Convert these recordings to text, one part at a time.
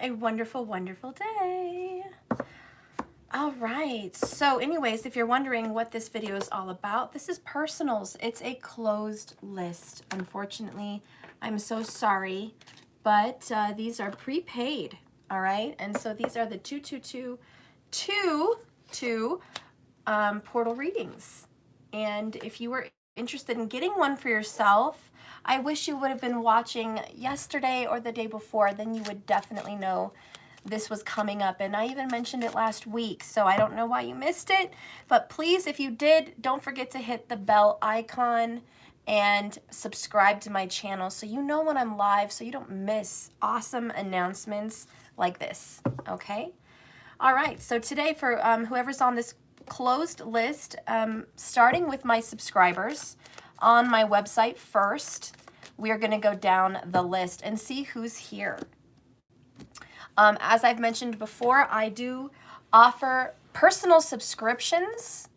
a wonderful, wonderful day. All right, so anyways, if you're wondering what this video is all about, this is Persinals. It's a closed list. Unfortunately, I'm so sorry, but these are prepaid, all right? And so these are the 222 portal readings. And if you were interested in getting one for yourself, I wish you would have been watching yesterday or the day before. Then you would definitely know this was coming up, and I even mentioned it last week, so I don't know why you missed it. But please, if you did, don't forget to hit the bell icon and subscribe to my channel so you know when I'm live, so you don't miss awesome announcements like this, okay? All right, so today for whoever's on this closed list, starting with my subscribers on my website first, we are going to go down the list and see who's here. As I've mentioned before, I do offer personal subscriptions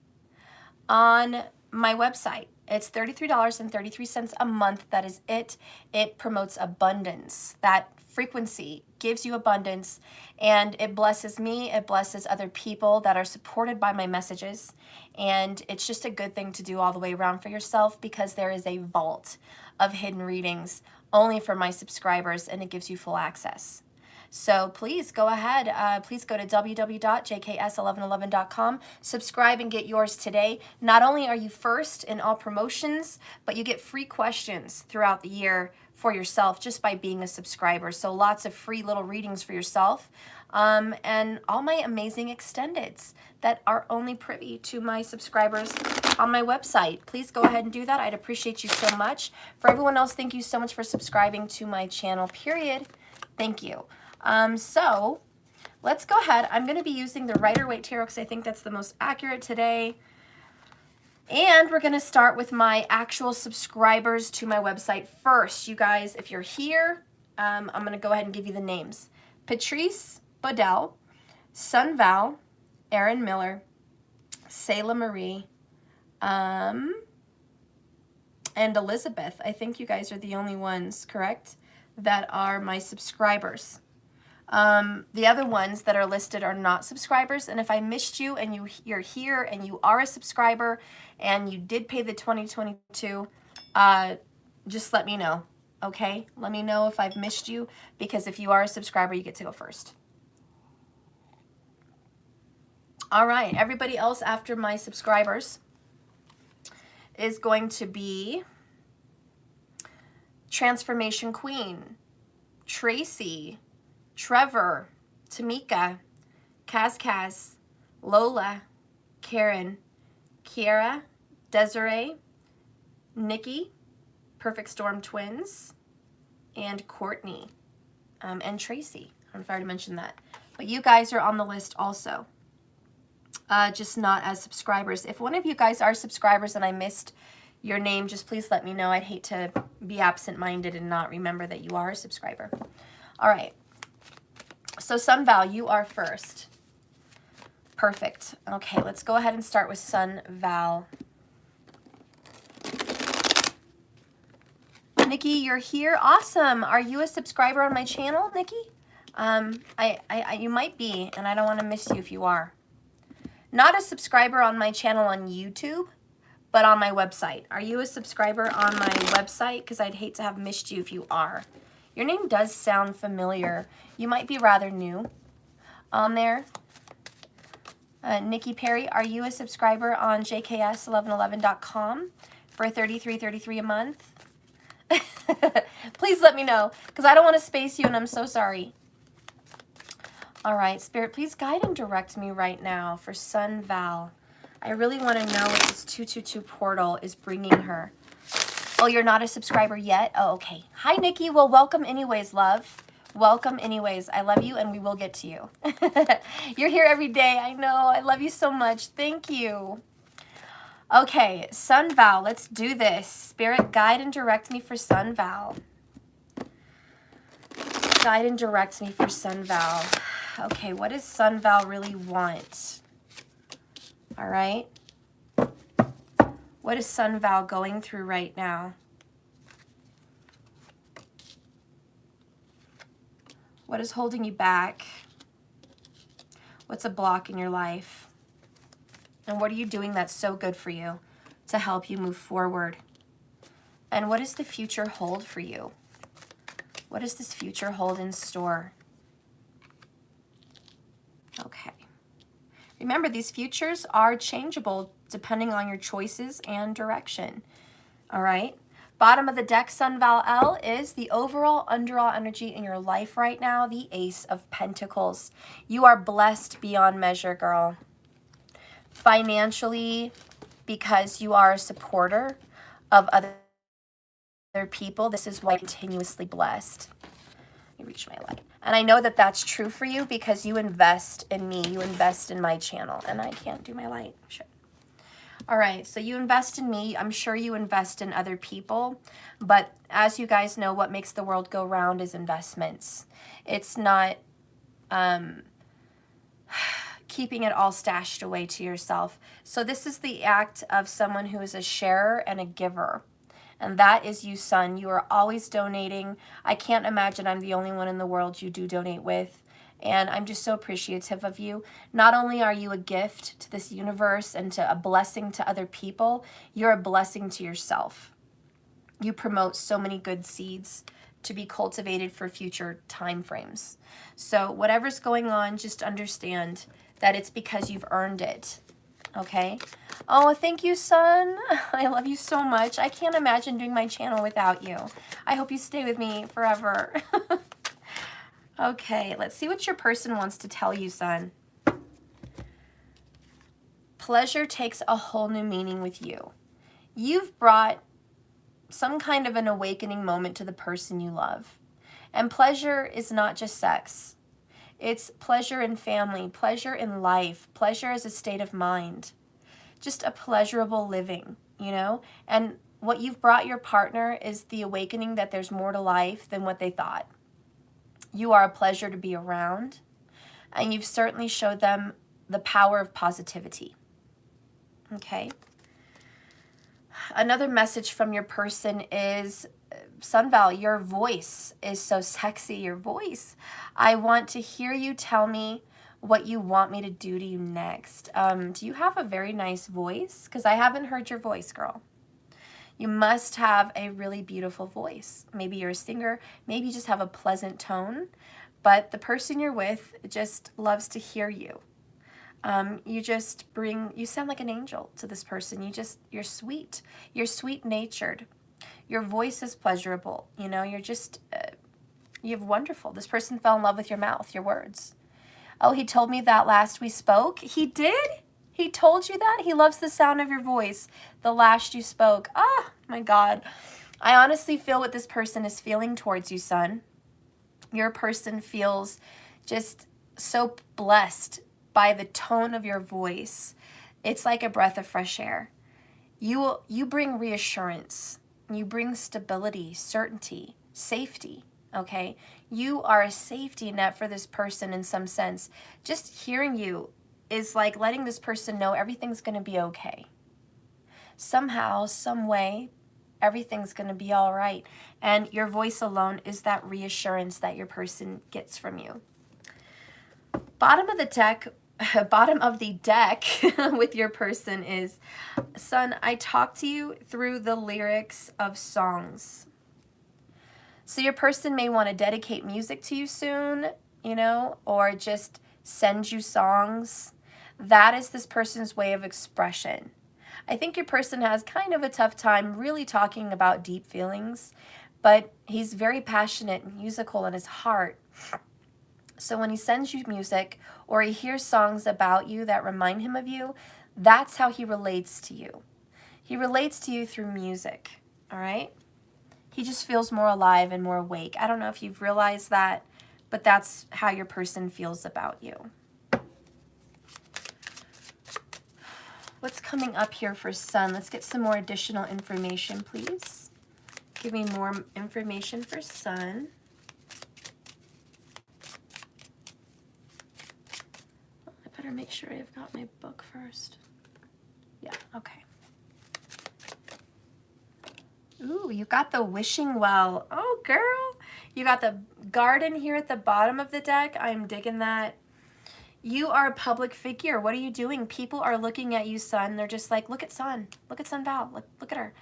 on my website. It's $33.33 a month. That is it. It promotes abundance. That frequency gives you abundance, and it blesses me. It blesses other people that are supported by my messages, and it's just a good thing to do all the way around for yourself, because there is a vault of hidden readings only for my subscribers, and it gives you full access. So please go ahead, please go to www.jks1111.com, subscribe and get yours today. Not only are you first in all promotions, but you get free questions throughout the year for yourself just by being a subscriber. So lots of free little readings for yourself, and all my amazing extendeds that are only privy to my subscribers on my website. Please go ahead and do that. I'd appreciate you so much. For everyone else, thank you so much for subscribing to my channel, period. Thank you. So let's go ahead. I'm going to be using the Rider-Waite Tarot because I think that's the most accurate today. And we're going to start with my actual subscribers to my website first. You guys, if you're here, I'm going to go ahead and give you the names. Patrice Bodell, Sun Val, Aaron Miller, Sayla Marie, and Elizabeth. I think you guys are the only ones, correct, that are my subscribers. The other ones that are listed are not subscribers, and if I missed you and you're here and you are a subscriber and you did pay the 2022, just let me know, okay? Let me know if I've missed you, because if you are a subscriber, you get to go first. All right, everybody else after my subscribers is going to be Transformation Queen, Tracy, Trevor, Tamika, Kaz, Lola, Karen, Kiara, Desiree, Nikki, Perfect Storm Twins, and Courtney, and Tracy. I don't know if I already mentioned that. But you guys are on the list also, just not as subscribers. If one of you guys are subscribers and I missed your name, just please let me know. I'd hate to be absent-minded and not remember that you are a subscriber. All right. So Sun Val, you are first. Perfect. Okay, let's go ahead and start with Sun Val. Nikki, you're here. Awesome. Are you a subscriber on my channel, Nikki? You might be, and I don't want to miss you if you are. Not a subscriber on my channel on YouTube, but on my website. Are you a subscriber on my website? Because I'd hate to have missed you if you are. Your name does sound familiar. You might be rather new on there. Nikki Perry, are you a subscriber on jks1111.com for $33.33 a month? Please let me know, because I don't want to space you, and I'm so sorry. All right, Spirit, please guide and direct me right now for Sun Val. I really want to know what this 222 portal is bringing her. Oh, you're not a subscriber yet? Oh, okay. Hi, Nikki. Well, welcome anyways, love. Welcome anyways. I love you, and we will get to you. You're here every day. I know. I love you so much. Thank you. Okay, Sun Val, let's do this. Spirit, guide and direct me for Sun Val. Guide and direct me for Sun Val. Okay, what does Sun Val really want? All right. What is Sun Val going through right now? What is holding you back? What's a block in your life? And what are you doing that's so good for you to help you move forward? And what does the future hold for you? What does this future hold in store? Okay. Remember, these futures are changeable depending on your choices and direction. All right? Bottom of the deck, Sun Val L, is the overall underall energy in your life right now, the Ace of Pentacles. You are blessed beyond measure, girl. Financially, because you are a supporter of other people, this is why you're continuously blessed. Let me reach my light. And I know that that's true for you because you invest in me. You invest in my channel. And I can't do my light. Sure. All right, so you invest in me. I'm sure you invest in other people. But as you guys know, what makes the world go round is investments. It's not keeping it all stashed away to yourself. So this is the act of someone who is a sharer and a giver. And that is you, Sun. You are always donating. I can't imagine I'm the only one in the world you do donate with. And I'm just so appreciative of you. Not only are you a gift to this universe and to a blessing to other people, you're a blessing to yourself. You promote so many good seeds to be cultivated for future time frames. So whatever's going on, just understand that it's because you've earned it. Okay? Oh, thank you, Sun. I love you so much. I can't imagine doing my channel without you. I hope you stay with me forever. Okay, let's see what your person wants to tell you, Sun. Pleasure takes a whole new meaning with you. You've brought some kind of an awakening moment to the person you love. And pleasure is not just sex. It's pleasure in family, pleasure in life, pleasure as a state of mind. Just a pleasurable living, you know? And what you've brought your partner is the awakening that there's more to life than what they thought. You are a pleasure to be around, and you've certainly showed them the power of positivity. Okay? Another message from your person is, Sunval, your voice is so sexy, your voice. I want to hear you tell me what you want me to do to you next. Do you have a very nice voice? Because I haven't heard your voice, girl. You must have a really beautiful voice. Maybe you're a singer. Maybe you just have a pleasant tone. But the person you're with just loves to hear you. You sound like an angel to this person. You're sweet. You're sweet-natured. Your voice is pleasurable. You know, you're wonderful. This person fell in love with your mouth, your words. Oh, he told me that last we spoke. He did? He told you that? He loves the sound of your voice the last you spoke. Ah, my God. I honestly feel what this person is feeling towards you, Sun. Your person feels just so blessed by the tone of your voice. It's like a breath of fresh air. You bring reassurance. You bring stability, certainty, safety, okay? You are a safety net for this person in some sense. Just hearing you is like letting this person know everything's going to be okay. Somehow, some way, everything's going to be all right. And your voice alone is that reassurance that your person gets from you. Bottom of the deck with your person is, Sun, I talk to you through the lyrics of songs. So your person may want to dedicate music to you soon, you know, or just send you songs. That is this person's way of expression. I think your person has kind of a tough time really talking about deep feelings, but he's very passionate and musical in his heart. So when he sends you music or he hears songs about you that remind him of you, that's how he relates to you. He relates to you through music, all right? He just feels more alive and more awake. I don't know if you've realized that, but that's how your person feels about you. What's coming up here for Sun? Let's get some more additional information, please. Give me more information for Sun. I better make sure I've got my book first. Yeah, okay. Ooh, you got the wishing well. Oh, girl, You got the garden here at the bottom of the deck. I'm digging that. You are a public figure. What are you doing? People are looking at you, Sun. They're just like, look at Sun. Look at Sun Val. Look at her.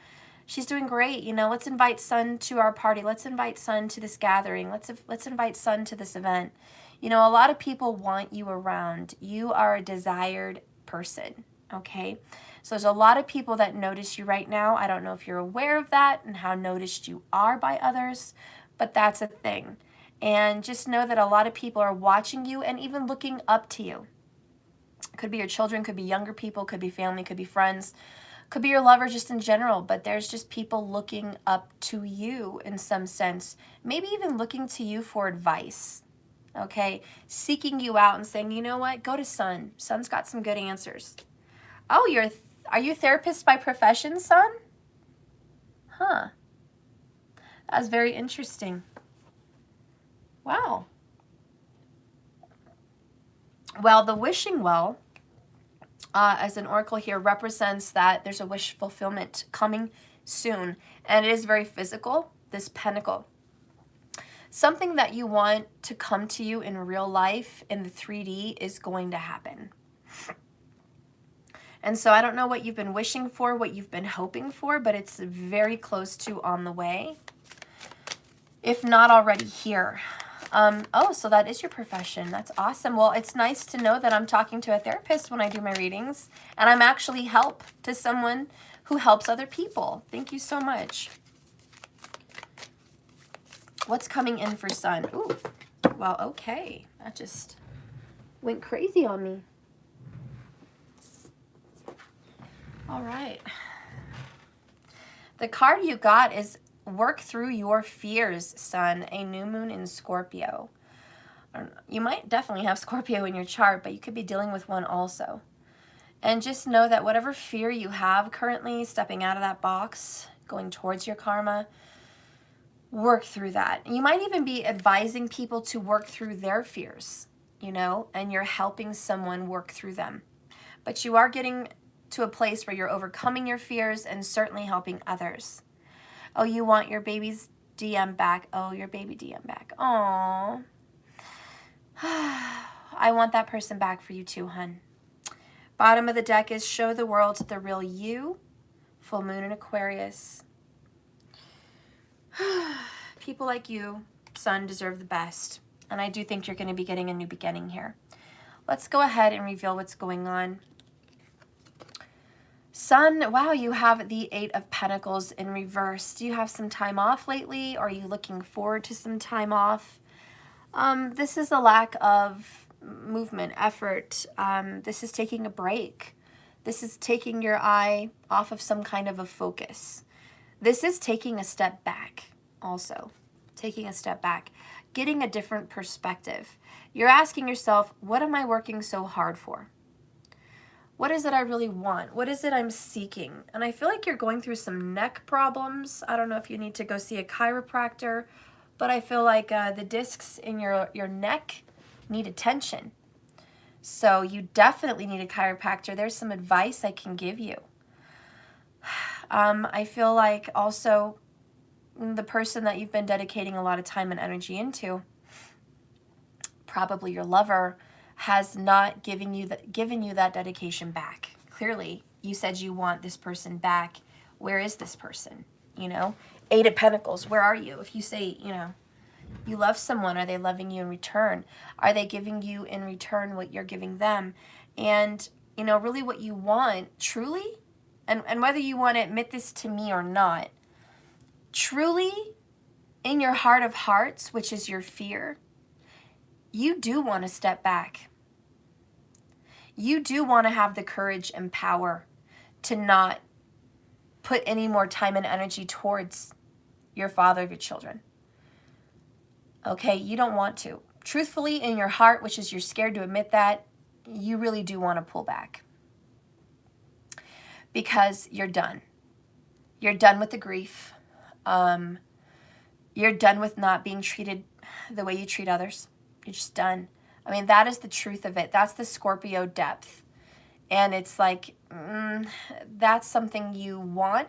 She's doing great. You know, let's invite Sun to our party. Let's invite Sun to this gathering. Let's invite Sun to this event. You know, a lot of people want you around. You are a desired person, okay? So there's a lot of people that notice you right now. I don't know if you're aware of that and how noticed you are by others, but that's a thing. And just know that a lot of people are watching you and even looking up to you. Could be your children, could be younger people, could be family, could be friends, could be your lover just in general, but there's just people looking up to you in some sense, maybe even looking to you for advice, okay? Seeking you out and saying, you know what, go to Sun. Sun's got some good answers. Oh, are you a therapist by profession, Sun? Huh. That was very interesting. Wow. Well, the wishing well, as an oracle here, represents that there's a wish fulfillment coming soon. And it is very physical, this pentacle. Something that you want to come to you in real life in the 3D is going to happen. And so I don't know what you've been wishing for, what you've been hoping for, but it's very close to on the way, if not already here. Oh, so that is your profession. That's awesome. Well, it's nice to know that I'm talking to a therapist when I do my readings, and I'm actually help to someone who helps other people. Thank you so much. What's coming in for Sun? Ooh, well, okay. That just went crazy on me. All right. The card you got is work through your fears, Sun. A new moon in Scorpio. You might definitely have Scorpio in your chart, but you could be dealing with one also. And just know that whatever fear you have currently, stepping out of that box, going towards your karma, work through that. You might even be advising people to work through their fears, you know, and you're helping someone work through them. But you are getting to a place where you're overcoming your fears and certainly helping others. Oh, you want your baby's DM back. Oh, your baby DM back. Aww. I want that person back for you too, hun. Bottom of the deck is show the world the real you. Full moon in Aquarius. People like you, Sun, deserve the best. And I do think you're going to be getting a new beginning here. Let's go ahead and reveal what's going on. Sun, wow, you have the 8 of Pentacles in reverse. Do you have some time off lately? Are you looking forward to some time off? This is a lack of movement, effort. This is taking a break. This is taking your eye off of some kind of a focus. This is taking a step back also. Taking a step back. Getting a different perspective. You're asking yourself, what am I working so hard for? What is it I really want? What is it I'm seeking? And I feel like you're going through some neck problems. I don't know if you need to go see a chiropractor, but I feel like the discs in your neck need attention. So you definitely need a chiropractor. There's some advice I can give you. I feel like also the person that you've been dedicating a lot of time and energy into, probably your lover, has not given you that dedication back. Clearly, you said you want this person back. Where is this person? You know, 8 of Pentacles, where are you? If you say, you know, you love someone, are they loving you in return? Are they giving you in return what you're giving them? And, you know, really what you want, truly, and whether you want to admit this to me or not, truly, in your heart of hearts, which is your fear, you do want to step back. You do want to have the courage and power to not put any more time and energy towards your father of your children. Okay, you don't want to. Truthfully, in your heart, which is you're scared to admit that, you really do want to pull back. Because you're done. You're done with the grief. You're done with not being treated the way you treat others. You're just done. I mean, that is the truth of it. That's the Scorpio depth. And it's like, that's something you want,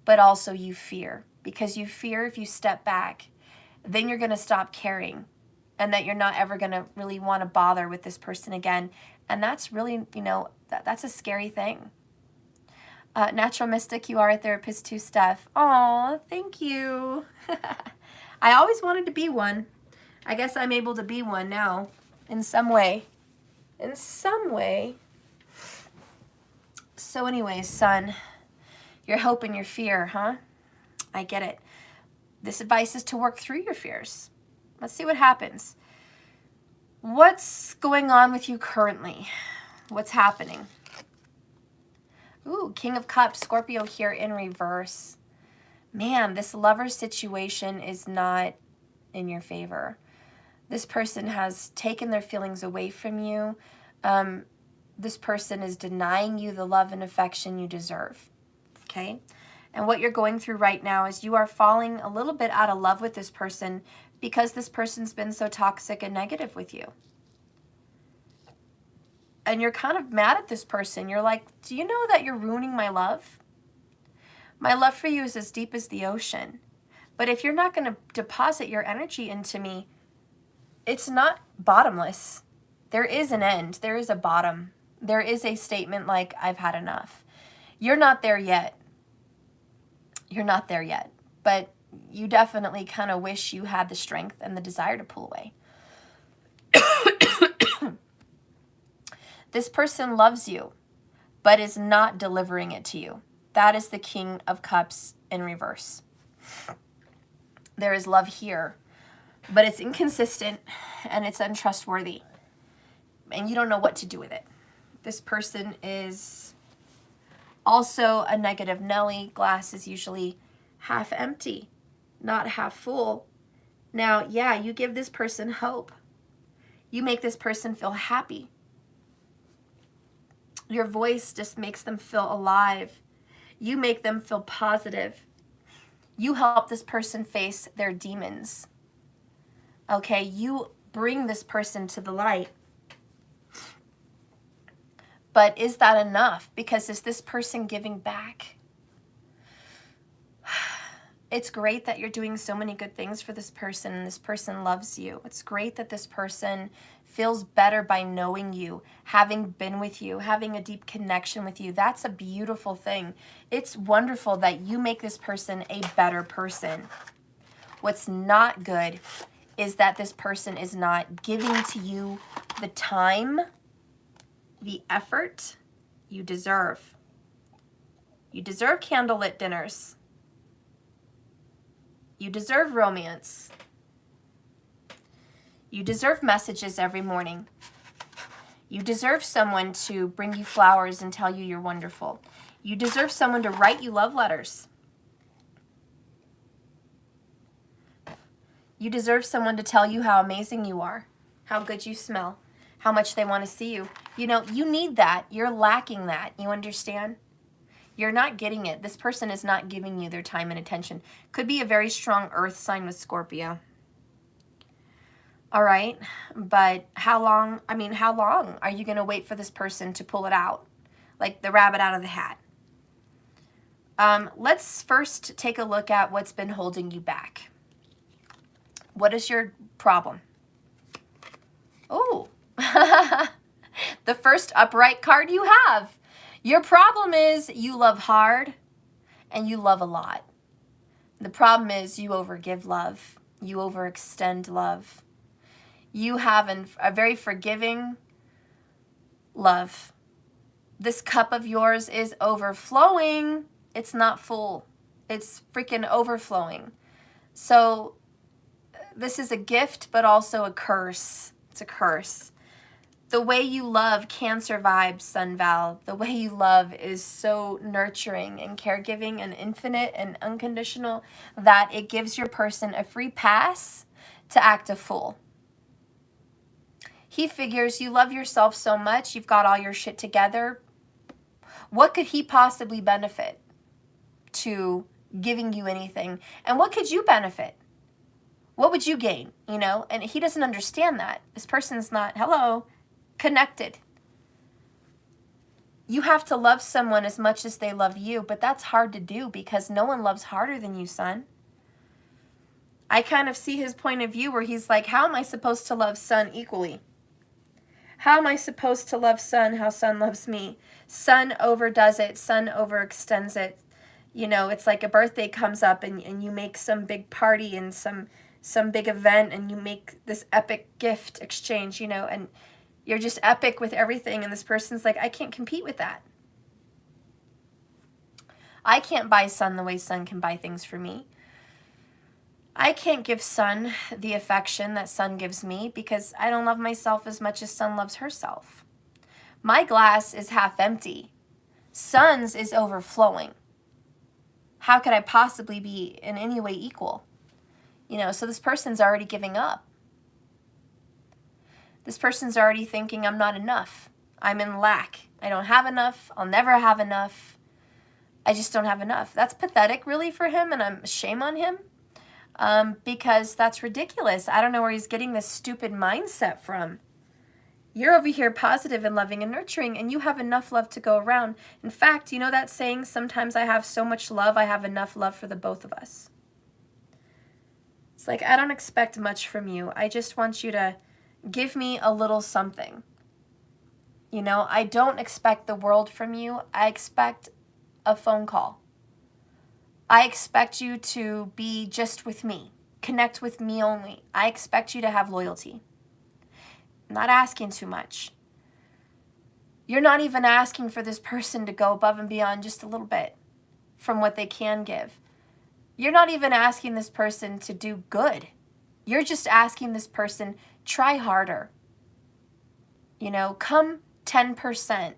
but also you fear. Because you fear if you step back then you're going to stop caring, and that you're not ever going to really want to bother with this person again. And that's really, you know, that's a scary thing. Natural Mystic, you are a therapist too, Steph. Aw, thank you. I always wanted to be one. I guess I'm able to be one now in some way. In some way. So anyways, son, your hope and your fear, huh? I get it. This advice is to work through your fears. Let's see what happens. What's going on with you currently? What's happening? Ooh, King of Cups, Scorpio here in reverse. Man, this lover situation is not in your favor. This person has taken their feelings away from you. This person is denying you the love and affection you deserve. Okay? And what you're going through right now is you are falling a little bit out of love with this person because this person's been so toxic and negative with you. And you're kind of mad at this person. You're like, do you know that you're ruining my love? My love for you is as deep as the ocean. But if you're not going to deposit your energy into me, it's not bottomless. There is an end. There is a bottom. There is a statement like, I've had enough. You're not there yet. You're not there yet. But you definitely kind of wish you had the strength and the desire to pull away. This person loves you, but is not delivering it to you. That is the King of Cups in reverse. There is love here, but it's inconsistent and it's untrustworthy. And you don't know what to do with it. This person is also a negative Nelly. Glass is usually half empty, not half full. Now, yeah, you give this person hope. You make this person feel happy. Your voice just makes them feel alive. You make them feel positive. You help this person face their demons. Okay, you bring this person to the light. But is that enough? Because is this person giving back? It's great that you're doing so many good things for this person and this person loves you. It's great that this person feels better by knowing you, having been with you, having a deep connection with you. That's a beautiful thing. It's wonderful that you make this person a better person. What's not good is that this person is not giving to you the time, the effort you deserve. You deserve candlelit dinners. You deserve romance. You deserve messages every morning. You deserve someone to bring you flowers and tell you you're wonderful. You deserve someone to write you love letters. You deserve someone to tell you how amazing you are, how good you smell, how much they want to see you. You know, you need that. You're lacking that. You understand? You're not getting it. This person is not giving you their time and attention. Could be a very strong earth sign with Scorpio. All right, but how long are you going to wait for this person to pull it out? Like the rabbit out of the hat. Let's first take a look at what's been holding you back. What is your problem? Oh, the first upright card you have. Your problem is you love hard and you love a lot. The problem is you overgive love. You overextend love. You have a very forgiving love. This cup of yours is overflowing. It's not full. It's freaking overflowing. So this is a gift, but also a curse. It's a curse. The way you love Cancer vibes, Sun Val. The way you love is so nurturing and caregiving and infinite and unconditional that it gives your person a free pass to act a fool. He figures you love yourself so much, you've got all your shit together. What could he possibly benefit to giving you anything? And what could you benefit? What would you gain? You know, and he doesn't understand that. This person's not, connected. You have to love someone as much as they love you, but that's hard to do because no one loves harder than you, son. I kind of see his point of view where he's like, how am I supposed to love Sun equally? How am I supposed to love Sun how Sun loves me? Sun overdoes it. Sun overextends it. You know, it's like a birthday comes up and you make some big party and some big event and you make this epic gift exchange, you know, and you're just epic with everything. And this person's like, I can't compete with that. I can't buy Sun the way Sun can buy things for me. I can't give Sun the affection that Sun gives me because I don't love myself as much as Sun loves herself. My glass is half empty. Sun's is overflowing. How could I possibly be in any way equal? You know, so this person's already giving up. This person's already thinking I'm not enough. I'm in lack. I don't have enough. I'll never have enough. I just don't have enough. That's pathetic really for him, and I'm shame on him. Because that's ridiculous. I don't know where he's getting this stupid mindset from. You're over here positive and loving and nurturing, and you have enough love to go around. In fact, you know that saying, sometimes I have so much love, I have enough love for the both of us. It's like, I don't expect much from you. I just want you to give me a little something. You know, I don't expect the world from you. I expect a phone call. I expect you to be just with me, connect with me only. I expect you to have loyalty. I'm not asking too much. You're not even asking for this person to go above and beyond just a little bit from what they can give. You're not even asking this person to do good. You're just asking this person, try harder. You know, come 10%.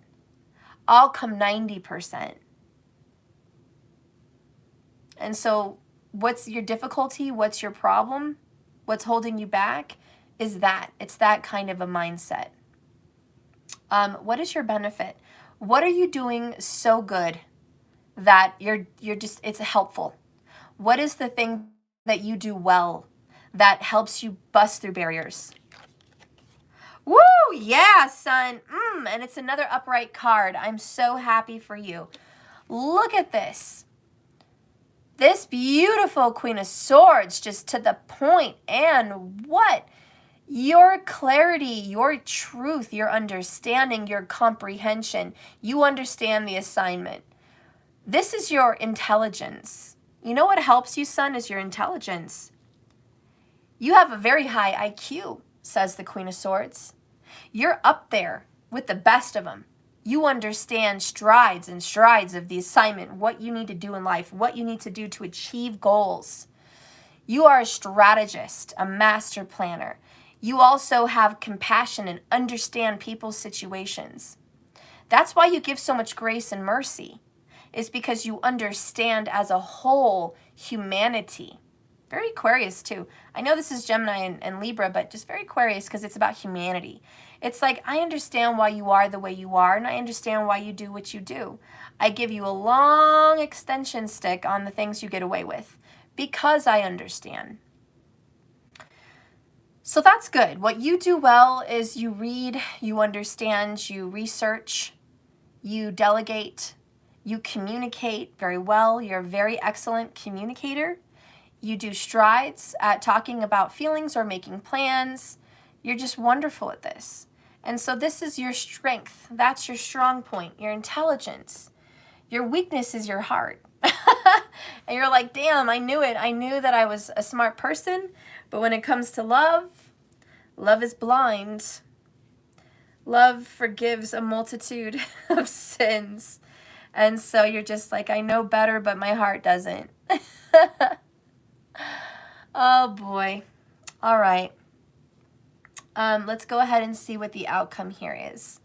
I'll come 90%. And so what's your difficulty? What's your problem? What's holding you back? Is that. It's that kind of a mindset. What is your benefit? What are you doing so good that you're just, it's helpful? What is the thing that you do well that helps you bust through barriers? Woo! Yeah, Sun. And it's another upright card. I'm so happy for you. Look at this. This beautiful Queen of Swords, just to the point. And what? Your clarity, your truth, your understanding, your comprehension. You understand the assignment. This is your intelligence. You know what helps you, Sun, is your intelligence. You have a very high IQ, says the Queen of Swords. You're up there with the best of them. You understand strides and strides of the assignment, what you need to do in life, what you need to do to achieve goals. You are a strategist, a master planner. You also have compassion and understand people's situations. That's why you give so much grace and mercy, is because you understand as a whole humanity. Very Aquarius too. I know this is Gemini and Libra, but just very Aquarius because it's about humanity. It's like, I understand why you are the way you are, and I understand why you do what you do. I give you a long extension stick on the things you get away with because I understand. So that's good. What you do well is you read, you understand, you research, you delegate, you communicate very well. You're a very excellent communicator. You do strides at talking about feelings or making plans. You're just wonderful at this. And so this is your strength. That's your strong point, your intelligence. Your weakness is your heart. And you're like, damn, I knew it. I knew that I was a smart person. But when it comes to love, love is blind. Love forgives a multitude of sins. And so you're just like, I know better, but my heart doesn't. Oh, boy. All right. Let's go ahead and see what the outcome here is.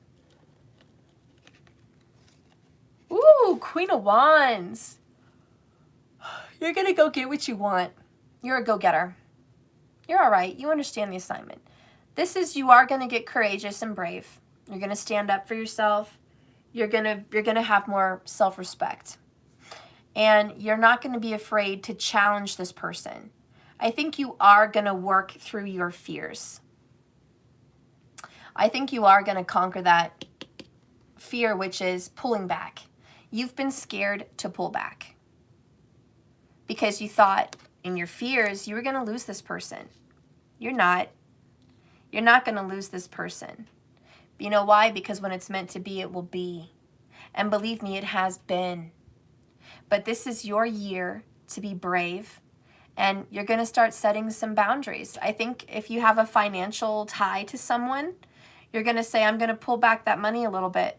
Ooh, Queen of Wands. You're going to go get what you want. You're a go-getter. You're all right. You understand the assignment. This is, you are going to get courageous and brave. You're going to stand up for yourself. You're going to have more self-respect. And you're not going to be afraid to challenge this person. I think you are going to work through your fears. I think you are going to conquer that fear, which is pulling back. You've been scared to pull back because you thought in your fears, you were going to lose this person. You're not. You're not going to lose this person. You know why? Because when it's meant to be, it will be. And believe me, it has been. But this is your year to be brave, and you're going to start setting some boundaries. I think if you have a financial tie to someone, you're going to say, I'm going to pull back that money a little bit.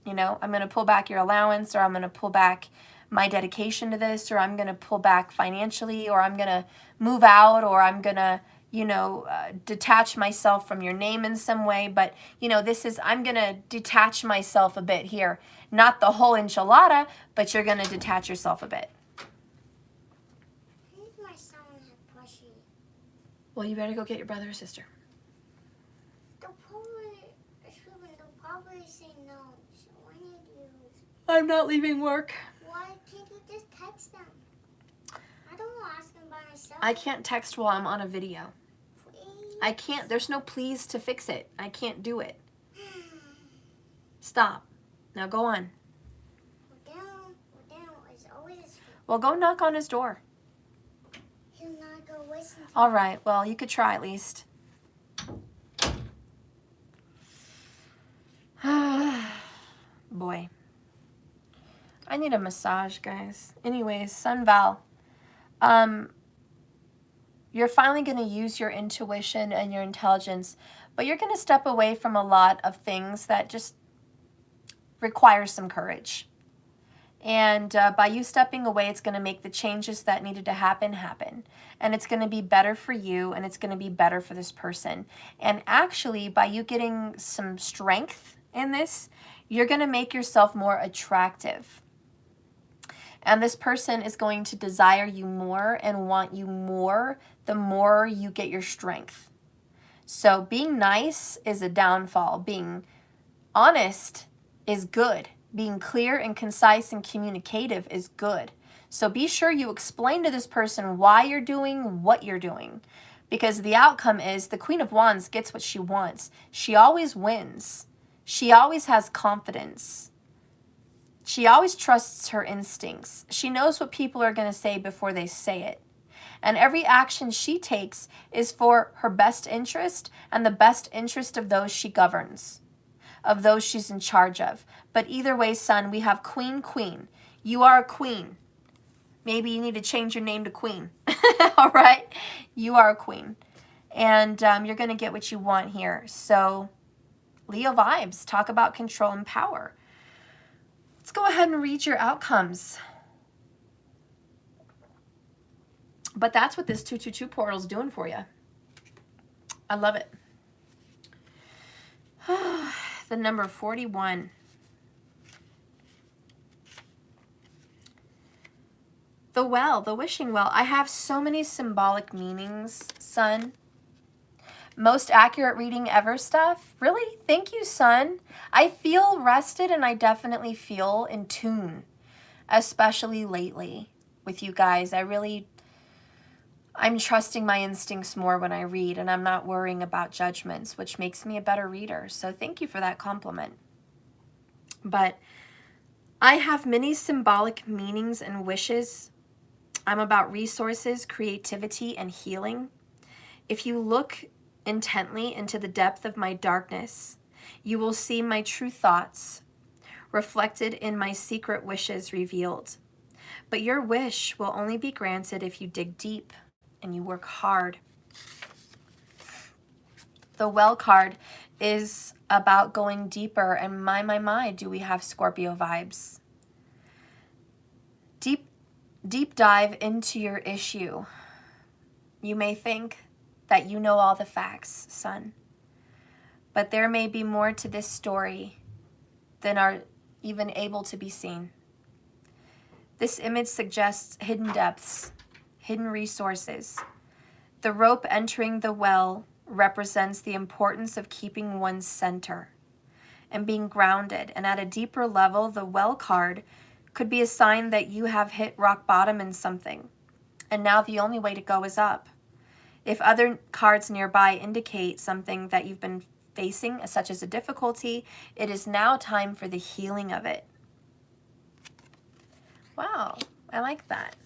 You know, I'm going to pull back your allowance, or I'm going to pull back my dedication to this, or I'm going to pull back financially, or I'm going to move out, or I'm going to, you know, detach myself from your name in some way. But, you know, I'm going to detach myself a bit here. Not the whole enchilada, but you're going to detach yourself a bit. My son had plushie. Well, you better go get your brother or sister. They'll probably say no. So I need you. I'm not leaving work. Why can't you just text them? I don't want to ask them by myself. I can't text while I'm on a video. Please. I can't. There's no please to fix it. I can't do it. Stop. Now go on. Well, it's always... Well, go knock on his door. He'll not go listen to All right. Well, you could try at least. Boy. I need a massage, guys. Anyways, Sun Val. You're finally going to use your intuition and your intelligence, but you're going to step away from a lot of things that just require some courage. And by you stepping away, it's going to make the changes that needed to happen. And it's going to be better for you, and it's going to be better for this person. And actually, by you getting some strength in this, you're going to make yourself more attractive. And this person is going to desire you more and want you more the more you get your strength. So being nice is a downfall. Being honest is good. Being clear and concise and communicative is good. So be sure you explain to this person why you're doing what you're doing. Because the outcome is the Queen of Wands gets what she wants. She always wins. She always has confidence. She always trusts her instincts. She knows what people are going to say before they say it. And every action she takes is for her best interest and the best interest of those she governs, of those she's in charge of. But either way, son, we have Queen. You are a queen. Maybe you need to change your name to Queen. All right? You are a queen. And you're going to get what you want here. So, Leo vibes. Talk about control and power. Let's go ahead and read your outcomes. But that's what this 222 portal is doing for you. I love it. The number 41. The well, the wishing well. I have so many symbolic meanings, son. Most accurate reading ever stuff. Really? Thank you, son. I feel rested and I definitely feel in tune, especially lately with you guys. I'm trusting my instincts more when I read, and I'm not worrying about judgments, which makes me a better reader. So thank you for that compliment. But I have many symbolic meanings and wishes. I'm about resources, creativity, and healing. If you look intently into the depth of my darkness, you will see my true thoughts reflected in my secret wishes revealed. But your wish will only be granted if you dig deep and you work hard. The well card is about going deeper, and my, do we have Scorpio vibes. Deep dive into your issue. You may think that you know all the facts, son, but there may be more to this story than are even able to be seen. This image suggests hidden depths, hidden resources. The rope entering the well represents the importance of keeping one's center and being grounded. And at a deeper level, the well card could be a sign that you have hit rock bottom in something, and now the only way to go is up. If other cards nearby indicate something that you've been facing, such as a difficulty, it is now time for the healing of it. Wow, I like that.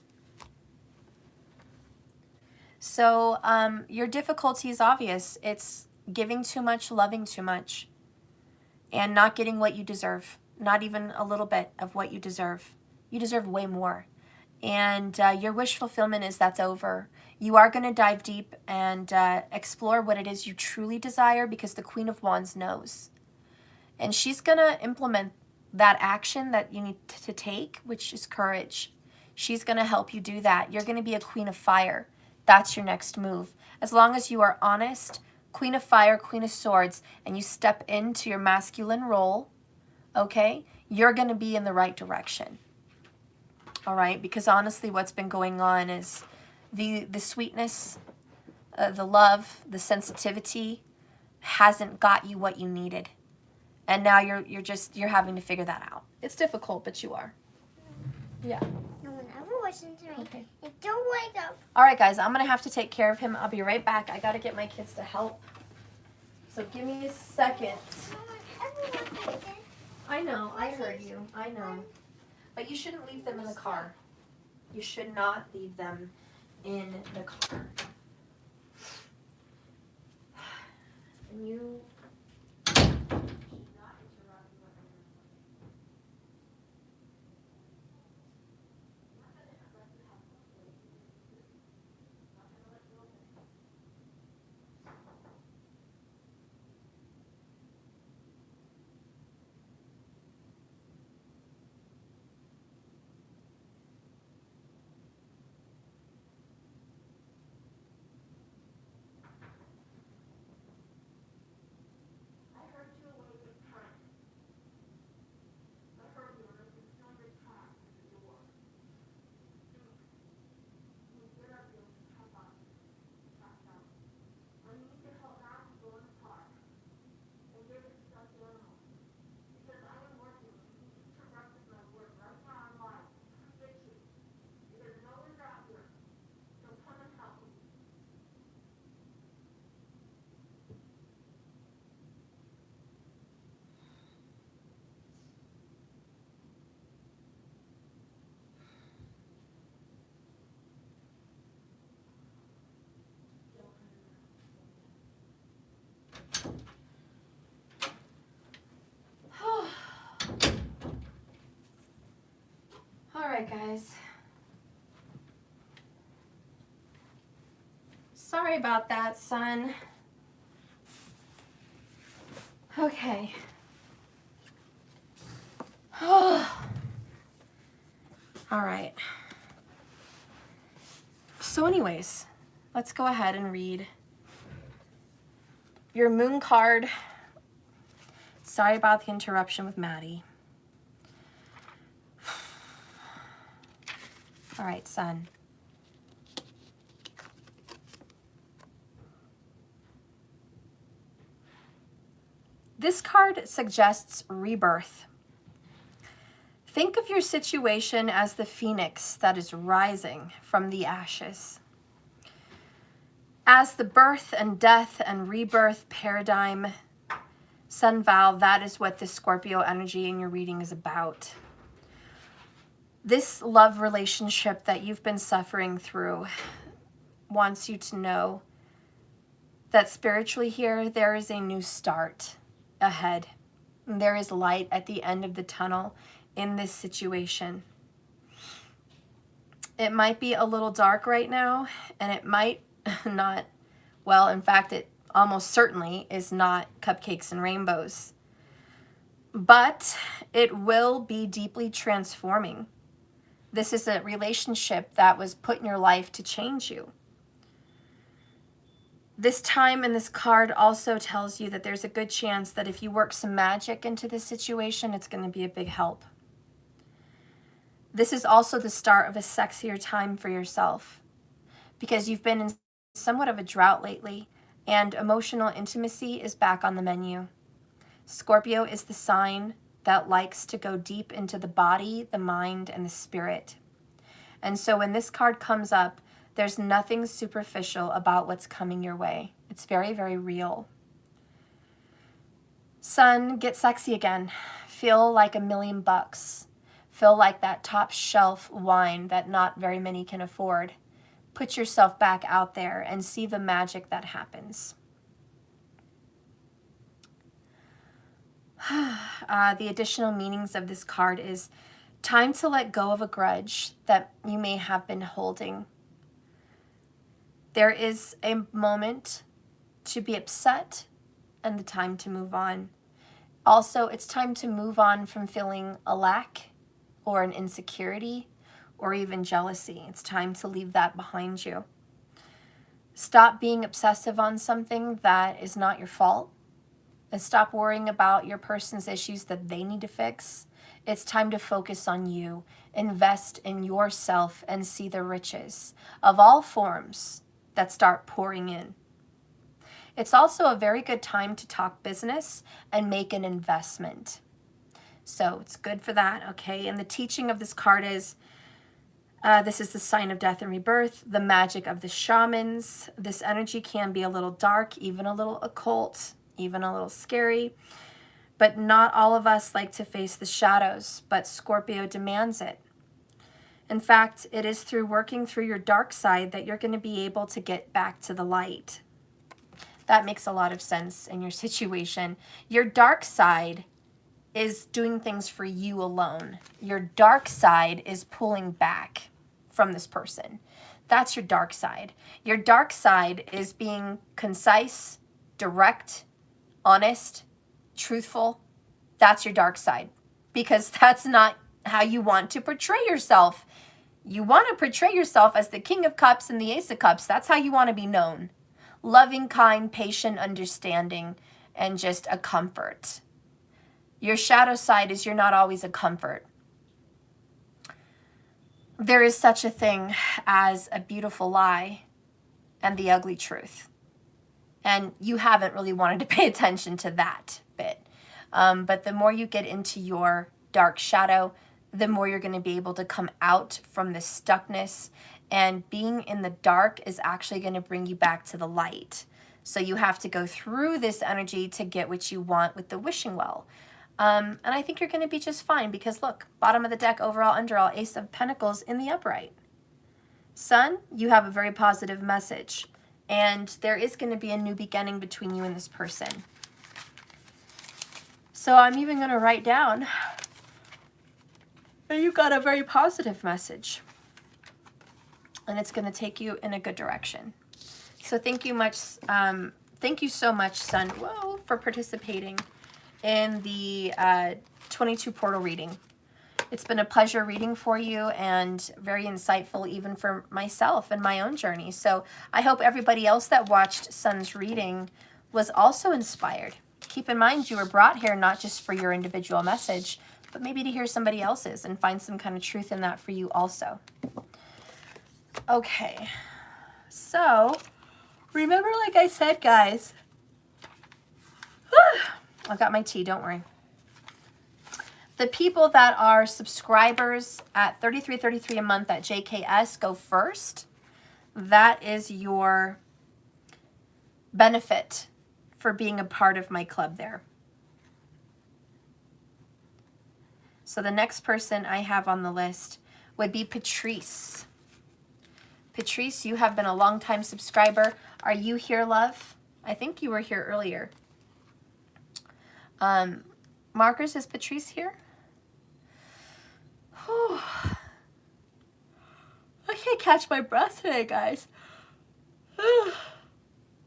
So your difficulty is obvious. It's giving too much, loving too much, and not getting what you deserve. Not even a little bit of what you deserve. You deserve way more. And your wish fulfillment is that's over. You are going to dive deep and explore what it is you truly desire, because the Queen of Wands knows. And she's going to implement that action that you need to take, which is courage. She's going to help you do that. You're going to be a Queen of Fire. That's your next move. As long as you are honest, Queen of Fire, Queen of Swords, and you step into your masculine role, okay, you're going to be in the right direction. All right, because honestly what's been going on is the sweetness, the love, the sensitivity hasn't got you what you needed. And now you're having to figure that out. It's difficult, but you are. Yeah. No one ever listens to me. Okay. And don't wake up. All right, guys, I'm going to have to take care of him. I'll be right back. I got to get my kids to help. So give me a second. No one ever listens. I know. I heard you. I know. But you shouldn't leave them in the car. You should not leave them in the car. And you should not interrupt what I'm doing. I'm not going to let you have to wait. I'm not going to let you open it. I heard you away with time. I heard you, and I can feel your time at the door. You get up, you come up, pass out. I need to help out to go in the car and give it to stuffed animal. Because I am working, and you interrupted my work right now in life. Get you. Because no one's out here. So come and help me. All right, guys. Sorry about that, son. Okay. All right. So anyways, let's go ahead and read your moon card. Sorry about the interruption with Maddie. All right, son. This card suggests rebirth. Think of your situation as the phoenix that is rising from the ashes. As the birth and death and rebirth paradigm, Sun Val, that is what the Scorpio energy in your reading is about. This love relationship that you've been suffering through wants you to know that spiritually here, there is a new start ahead. There is light at the end of the tunnel in this situation. It might be a little dark right now, and it might not, well, in fact, it almost certainly is not cupcakes and rainbows. But it will be deeply transforming. This is a relationship that was put in your life to change you. This time in this card also tells you that there's a good chance that if you work some magic into this situation, it's going to be a big help. This is also the start of a sexier time for yourself, because you've been in somewhat of a drought lately, and emotional intimacy is back on the menu. Scorpio is the sign that likes to go deep into the body, the mind, and the spirit. And so when this card comes up, there's nothing superficial about what's coming your way. It's very, very real. Sun, get sexy again. Feel like $1,000,000. Feel like that top shelf wine that not very many can afford. put yourself back out there and see the magic that happens. The additional meanings of this card is time to let go of a grudge that you may have been holding. There is a moment to be upset and the time to move on. Also, it's time to move on from feeling a lack or an insecurity or even jealousy. It's time to leave that behind you. Stop being obsessive on something that is not your fault. And stop worrying about your person's issues that they need to fix. It's time to focus on you. Invest in yourself and see the riches of all forms that start pouring in. It's also a very good time to talk business and make an investment. So it's good for that, okay? And the teaching of this card is, this is the sign of death and rebirth, the magic of the shamans. This energy can be a little dark, even a little occult, even a little scary. But not all of us like to face the shadows, but Scorpio demands it. In fact, it is through working through your dark side that you're going to be able to get back to the light. That makes a lot of sense in your situation. Your dark side is doing things for you alone. Your dark side is pulling back from this person. That's your dark side. Your dark side is being concise, direct, honest, truthful. That's your dark side, because that's not how you want to portray yourself. You want to portray yourself as the King of Cups and the Ace of Cups. That's how you want to be known. Loving, kind, patient, understanding, and just a comfort. Your shadow side is you're not always a comfort. There is such a thing as a beautiful lie and the ugly truth. And you haven't really wanted to pay attention to that bit. But the more you get into your dark shadow, the more you're going to be able to come out from the stuckness. And being in the dark is actually going to bring you back to the light. So you have to go through this energy to get what you want with the wishing well. And I think you're going to be just fine, because look, bottom of the deck, overall, underall, Ace of Pentacles in the upright. Sun, you have a very positive message. And there is going to be a new beginning between you and this person. So I'm even going to write down that you got a very positive message. And it's going to take you in a good direction. So thank you so much, Sun, for participating in the 22 portal reading. It's been a pleasure reading for you and very insightful even for myself and my own journey. So I hope everybody else that watched Sun's reading was also inspired. Keep in mind, you were brought here not just for your individual message, but maybe to hear somebody else's and find some kind of truth in that for you also. Okay, so remember, like I said, guys, I've got my tea, don't worry. The people that are subscribers at $33.33 a month at JKS go first. That is your benefit for being a part of my club there. So the next person I have on the list would be Patrice. Patrice, you have been a long-time subscriber. Are you here, love? I think you were here earlier. Marcus, is Patrice here? Whew. I can't catch my breath today, guys.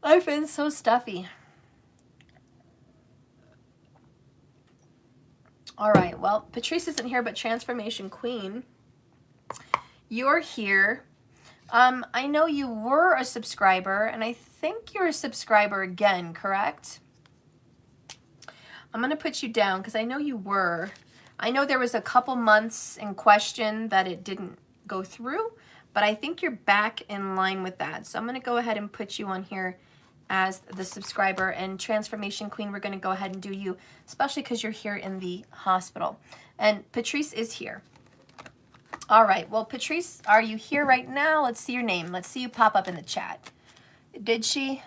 I've been so stuffy. All right, well, Patrice isn't here, but Transformation Queen, you're here. I know you were a subscriber, and I think you're a subscriber again, correct? I'm going to put you down because I know you were. I know there was a couple months in question that it didn't go through, but I think you're back in line with that. So I'm going to go ahead and put you on here as the subscriber. And Transformation Queen, we're going to go ahead and do you, especially because you're here in the hospital. And Patrice is here. All right, well, Patrice, are you here right now? Let's see your name. Let's see you pop up in the chat. Did she?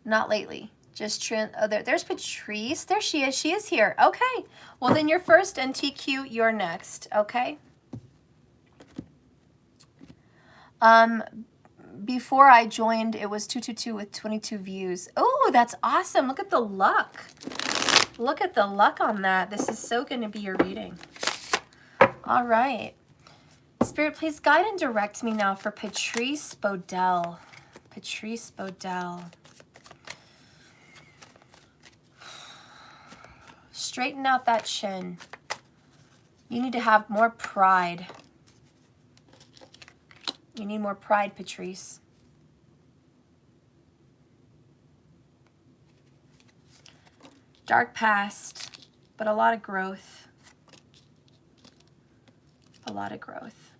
Not lately. Just there's Patrice. There she is. She is here. Okay. Well, then you're first, and TQ, you're next. Okay. Before I joined, it was 222 with 22 views. Oh, that's awesome. Look at the luck. Look at the luck on that. This is so going to be your reading. All right. Spirit, please guide and direct me now for Patrice Bodell. Patrice Bodell. Straighten out that chin. You need to have more pride. You need more pride, Patrice. Dark past, but a lot of growth. A lot of growth.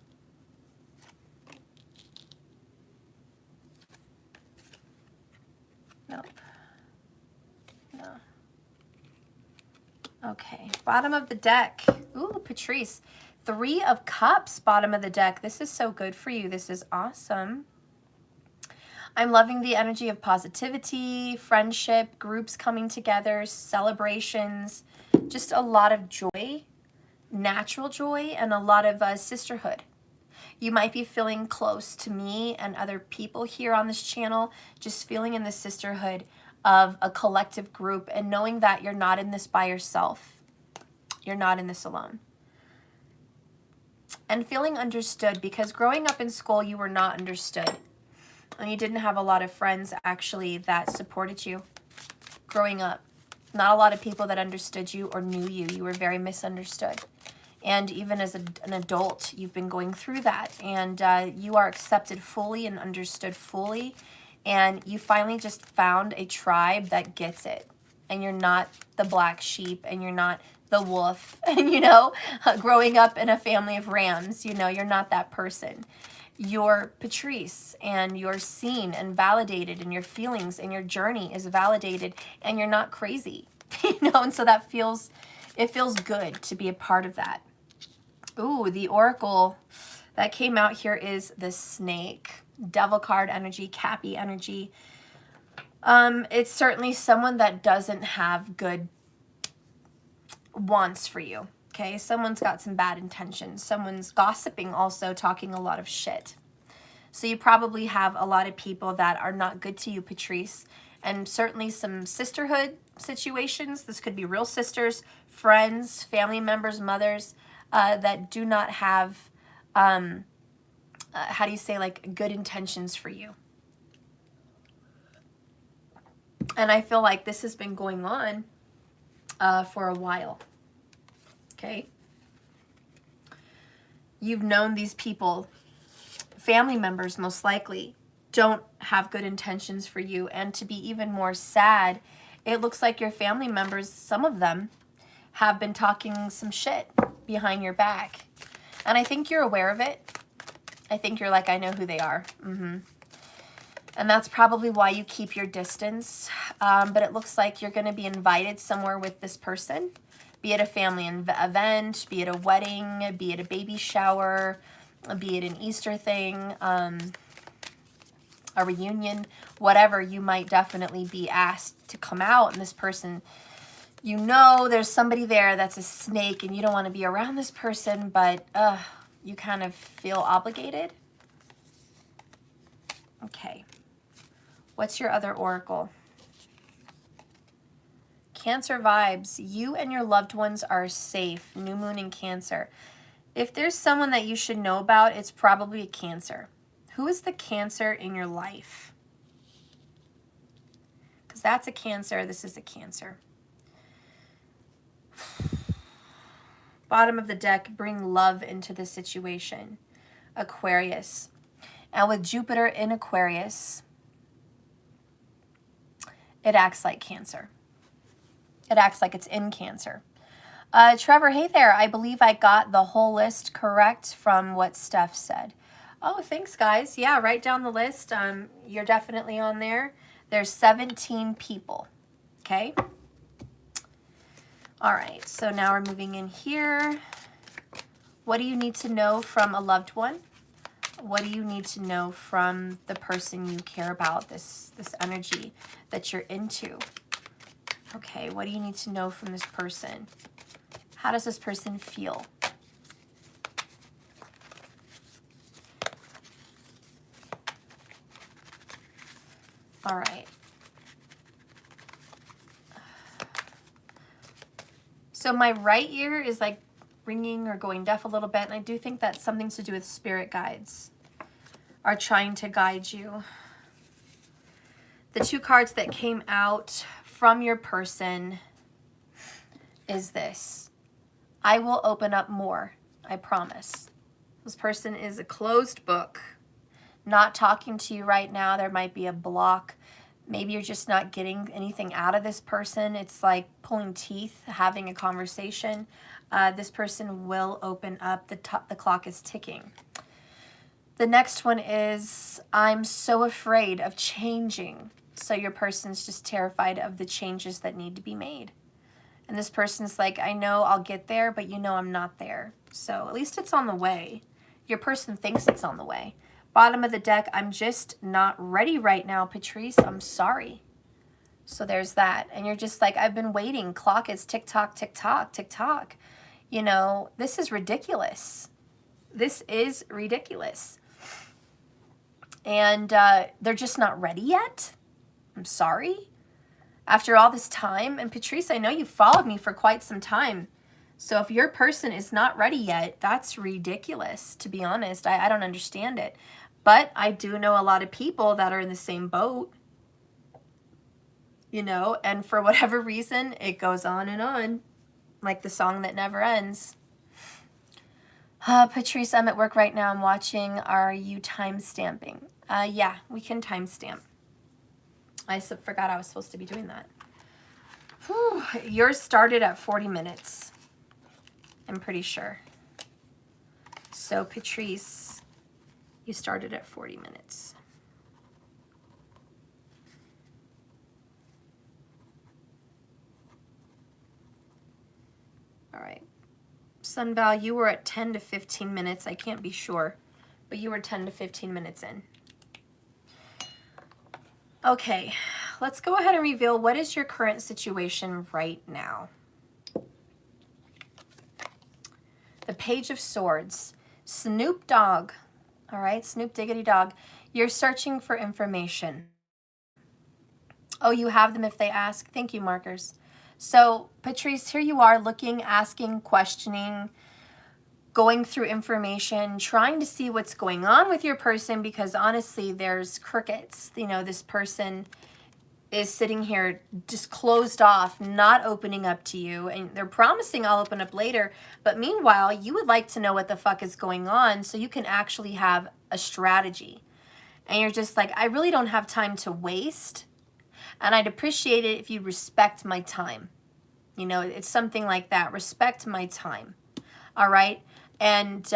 Nope. No. Okay, bottom of the deck. Ooh, Patrice. 3 of Cups, bottom of the deck. This is so good for you. This is awesome. I'm loving the energy of positivity, friendship, groups coming together, celebrations, just a lot of joy, natural joy, and a lot of sisterhood. You might be feeling close to me and other people here on this channel, just feeling in the sisterhood of a collective group and knowing that you're not in this by yourself. You're not in this alone. And feeling understood, because growing up in school, you were not understood. And you didn't have a lot of friends, actually, that supported you growing up. Not a lot of people that understood you or knew you. You were very misunderstood. And even as an adult, you've been going through that. And you are accepted fully and understood fully. And you finally just found a tribe that gets it. And you're not the black sheep, and you're not the wolf, and you know, growing up in a family of rams, you know, you're not that person. You're Patrice, and you're seen and validated, and your feelings and your journey is validated, and you're not crazy, you know, and so that feels, it feels good to be a part of that. Ooh, the oracle that came out here is the snake. Devil card energy, Cappy energy. It's certainly someone that doesn't have good wants for you, okay? Someone's got some bad intentions. Someone's gossiping also, talking a lot of shit. So you probably have a lot of people that are not good to you, Patrice, and certainly some sisterhood situations. This could be real sisters, friends, family members, mothers that do not have, how do you say, like, good intentions for you. And I feel like this has been going on for a while, okay? You've known these people, family members most likely, don't have good intentions for you. And to be even more sad, it looks like your family members, some of them, have been talking some shit behind your back. And I think you're aware of it. I think you're like, I know who they are. And that's probably why you keep your distance. But it looks like you're going to be invited somewhere with this person, be it a family event, be it a wedding, be it a baby shower, be it an Easter thing, a reunion, whatever. You might definitely be asked to come out, and this person, you know, there's somebody there that's a snake, and you don't want to be around this person, but you kind of feel obligated. Okay. What's your other oracle? Cancer vibes. You and your loved ones are safe. New moon in Cancer. If there's someone that you should know about, it's probably a Cancer. Who is the Cancer in your life? Because that's a Cancer. This is a Cancer. Bottom of the deck, bring love into the situation. Aquarius. And with Jupiter in Aquarius, it acts like Cancer. It acts like it's in Cancer. Trevor, hey there. I believe I got the whole list correct from what Steph said. Oh, thanks, guys. Yeah, write down the list. You're definitely on there. There's 17 people, okay? All right, so now we're moving in here. What do you need to know from a loved one? What do you need to know from the person you care about, this energy that you're into? Okay, what do you need to know from this person? How does this person feel? All right. So my right ear is like ringing or going deaf a little bit, and I do think that's something to do with spirit guides are trying to guide you. The two cards that came out from your person is this. I will open up more, I promise. This person is a closed book, not talking to you right now. There might be a block. Maybe you're just not getting anything out of this person. It's like pulling teeth, having a conversation. This person will open up. The clock is ticking. The next one is, I'm so afraid of changing. So your person's just terrified of the changes that need to be made. And this person's like, I know I'll get there, but you know I'm not there. So at least it's on the way. Your person thinks it's on the way. Bottom of the deck, I'm just not ready right now, Patrice. I'm sorry. So there's that. And you're just like, I've been waiting. Clock is tick-tock, tick-tock, tick-tock. You know, this is ridiculous. This is ridiculous. And they're just not ready yet. I'm sorry. After all this time, and Patrice, I know you followed me for quite some time. So if your person is not ready yet, that's ridiculous, to be honest. I don't understand it. But I do know a lot of people that are in the same boat, you know, and for whatever reason, it goes on and on, like the song that never ends. Patrice, I'm at work right now. I'm watching. Are you time stamping? Yeah, we can timestamp. I forgot I was supposed to be doing that. Whew, yours started at 40 minutes. I'm pretty sure. So Patrice, you started at 40 minutes. All right. Sunval, you were at 10 to 15 minutes. I can't be sure, but you were 10 to 15 minutes in. Okay, let's go ahead and reveal what is your current situation right now. The Page of Swords. Snoop Dogg. All right, Snoop Diggity Dog. You're searching for information. Oh, you have them if they ask. Thank you, markers. So, Patrice, here you are looking, asking, questioning, going through information, trying to see what's going on with your person, because honestly, there's crickets. You know, this person is sitting here just closed off, not opening up to you, and they're promising I'll open up later, but meanwhile, you would like to know what the fuck is going on so you can actually have a strategy. And you're just like, I really don't have time to waste, and I'd appreciate it if you respect my time. You know, it's something like that. Respect my time. All right? And,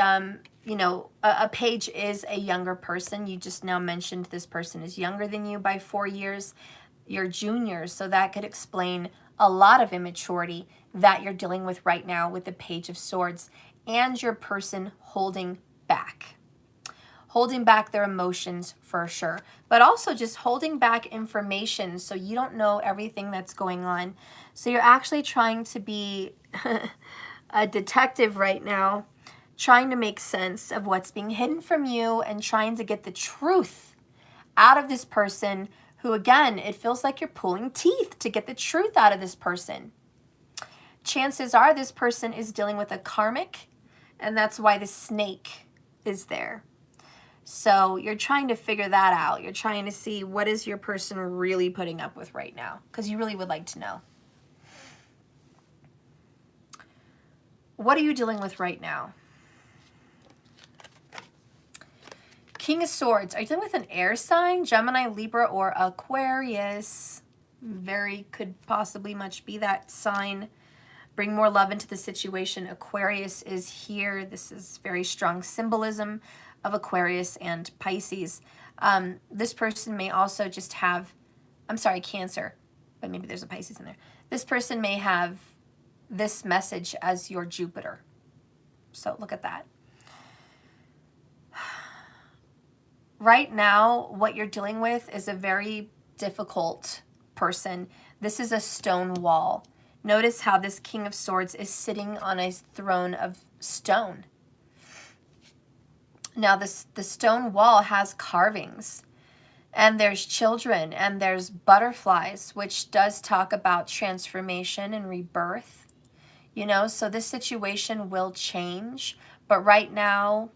you know, a page is a younger person. You just now mentioned this person is younger than you by 4 years. You're juniors, so that could explain a lot of immaturity that you're dealing with right now with the Page of Swords and your person holding back. Holding back their emotions for sure, but also just holding back information so you don't know everything that's going on. So you're actually trying to be a detective right now, trying to make sense of what's being hidden from you and trying to get the truth out of this person who, again, it feels like you're pulling teeth to get the truth out of this person. Chances are this person is dealing with a karmic, and that's why the snake is there. So you're trying to figure that out. You're trying to see what is your person really putting up with right now, because you really would like to know. What are you dealing with right now? King of Swords. Are you dealing with an air sign? Gemini, Libra, or Aquarius? Could possibly much be that sign. Bring more love into the situation. Aquarius is here. This is very strong symbolism of Aquarius and Pisces. This person may also just have, I'm sorry, Cancer, but maybe there's a Pisces in there. This person may have this message as your Jupiter. So look at that. Right now, what you're dealing with is a very difficult person. This is a stone wall. Notice how this King of Swords is sitting on a throne of stone. Now, the stone wall has carvings. And there's children, and there's butterflies, which does talk about transformation and rebirth. You know, so this situation will change, but right now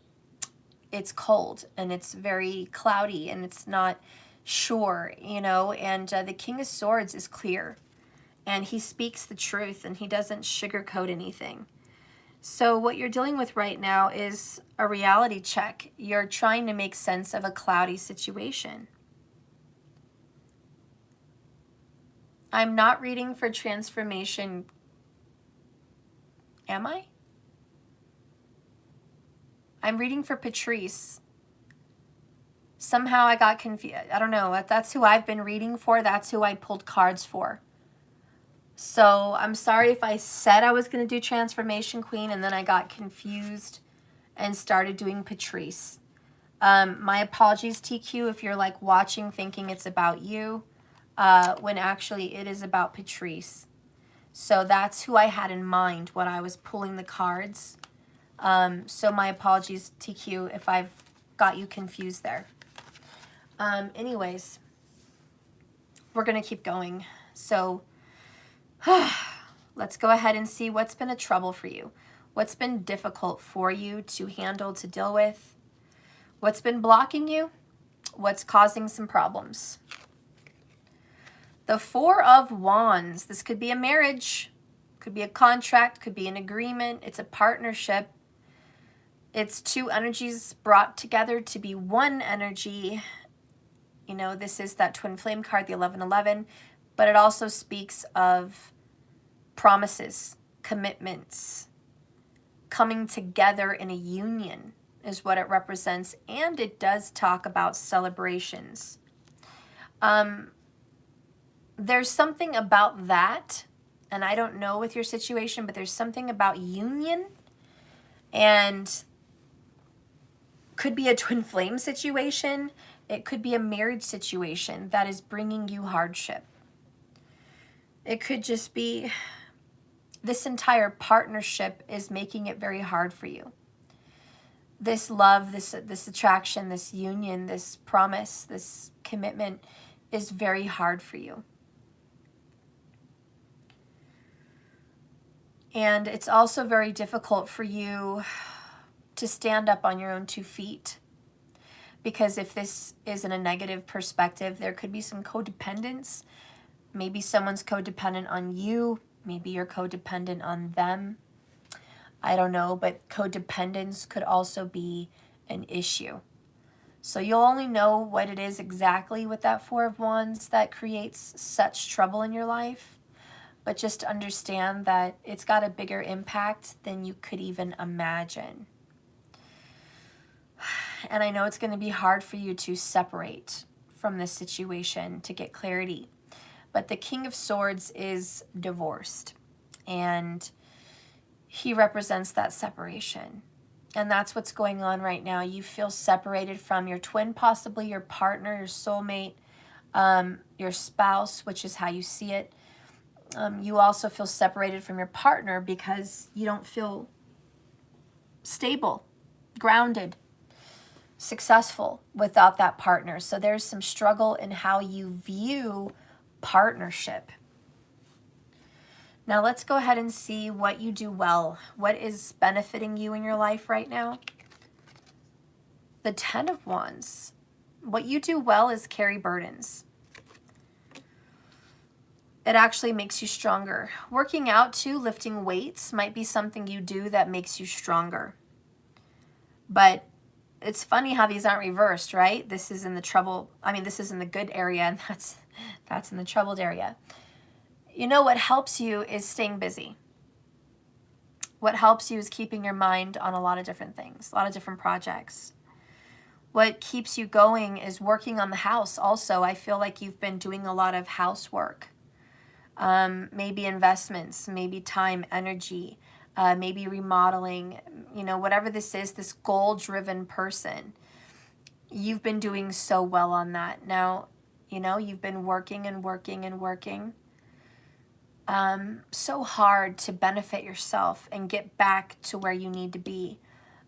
it's cold and it's very cloudy and it's not sure, you know, and the King of Swords is clear and he speaks the truth and he doesn't sugarcoat anything. So what you're dealing with right now is a reality check. You're trying to make sense of a cloudy situation. I'm not reading for transformation. Am I? I'm reading for Patrice. Somehow I got confused. I don't know. That's who I've been reading for. That's who I pulled cards for. So I'm sorry if I said I was going to do Transformation Queen and then I got confused and started doing Patrice. My apologies, TQ, if you're like watching thinking it's about you, when actually it is about Patrice. So that's who I had in mind when I was pulling the cards. So my apologies, TQ, if I've got you confused there. Anyways, we're going to keep going. So let's go ahead and see what's been a trouble for you. What's been difficult for you to handle, to deal with? What's been blocking you? What's causing some problems? The Four of Wands. This could be a marriage, could be a contract, could be an agreement. It's a partnership. It's two energies brought together to be one energy. You know, this is that twin flame card, the 1111, but it also speaks of promises, commitments, coming together in a union is what it represents, and it does talk about celebrations. There's something about that, and I don't know with your situation, but there's something about union, and could be a twin flame situation. It could be a marriage situation that is bringing you hardship. It could just be this entire partnership is making it very hard for you. This love, this attraction, this union, this promise, this commitment is very hard for you. And it's also very difficult for you to stand up on your own 2 feet. Because if this is in a negative perspective, there could be some codependence. Maybe someone's codependent on you. Maybe you're codependent on them. I don't know, but codependence could also be an issue. So you'll only know what it is exactly with that Four of Wands that creates such trouble in your life. But just understand that it's got a bigger impact than you could even imagine. And I know it's going to be hard for you to separate from this situation to get clarity. But the King of Swords is divorced. And he represents that separation. And that's what's going on right now. You feel separated from your twin, possibly your partner, your soulmate, your spouse, which is how you see it. You also feel separated from your partner because you don't feel stable, grounded, successful without that partner. So there's some struggle in how you view partnership. Now let's go ahead and see what you do well. What is benefiting you in your life right now? The 10 of Wands. What you do well is carry burdens. It actually makes you stronger. Working out too, lifting weights might be something you do that makes you stronger. But it's funny how these aren't reversed, right? This is in the trouble. I mean, this is in the good area, and that's in the troubled area. You know, what helps you is staying busy. What helps you is keeping your mind on a lot of different things, a lot of different projects. What keeps you going is working on the house. Also, I feel like you've been doing a lot of housework. Maybe investments, maybe time, energy, maybe remodeling, you know, whatever this is, this goal-driven person. You've been doing so well on that. Now, you know, you've been working and working and working so hard to benefit yourself and get back to where you need to be.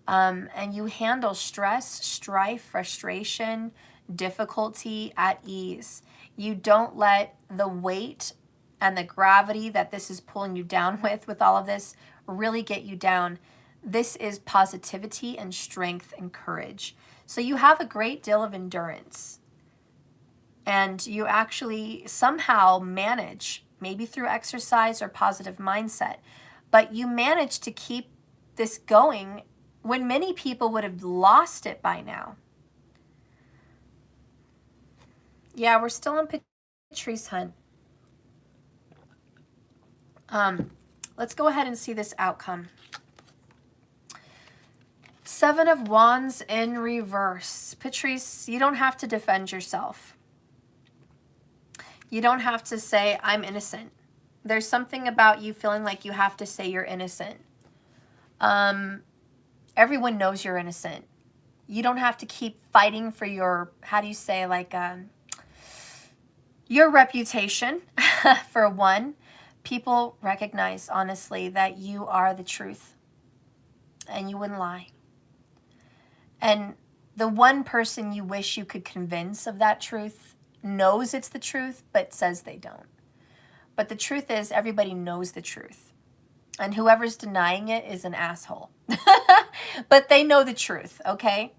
And you handle stress, strife, frustration, difficulty at ease. You don't let the weight and the gravity that this is pulling you down with all of this, really get you down. This is positivity and strength and courage. So you have a great deal of endurance. And you actually somehow manage, maybe through exercise or positive mindset, but you manage to keep this going when many people would have lost it by now. Yeah, we're still on Patrice hunt. Let's go ahead and see this outcome. 7 of Wands in reverse. Patrice, you don't have to defend yourself. You don't have to say, I'm innocent. There's something about you feeling like you have to say you're innocent. Everyone knows you're innocent. You don't have to keep fighting for your, how do you say, like, your reputation, for one. People recognize, honestly, that you are the truth. And you wouldn't lie. And the one person you wish you could convince of that truth knows it's the truth, but says they don't. But the truth is, everybody knows the truth. And whoever's denying it is an asshole. But they know the truth, okay?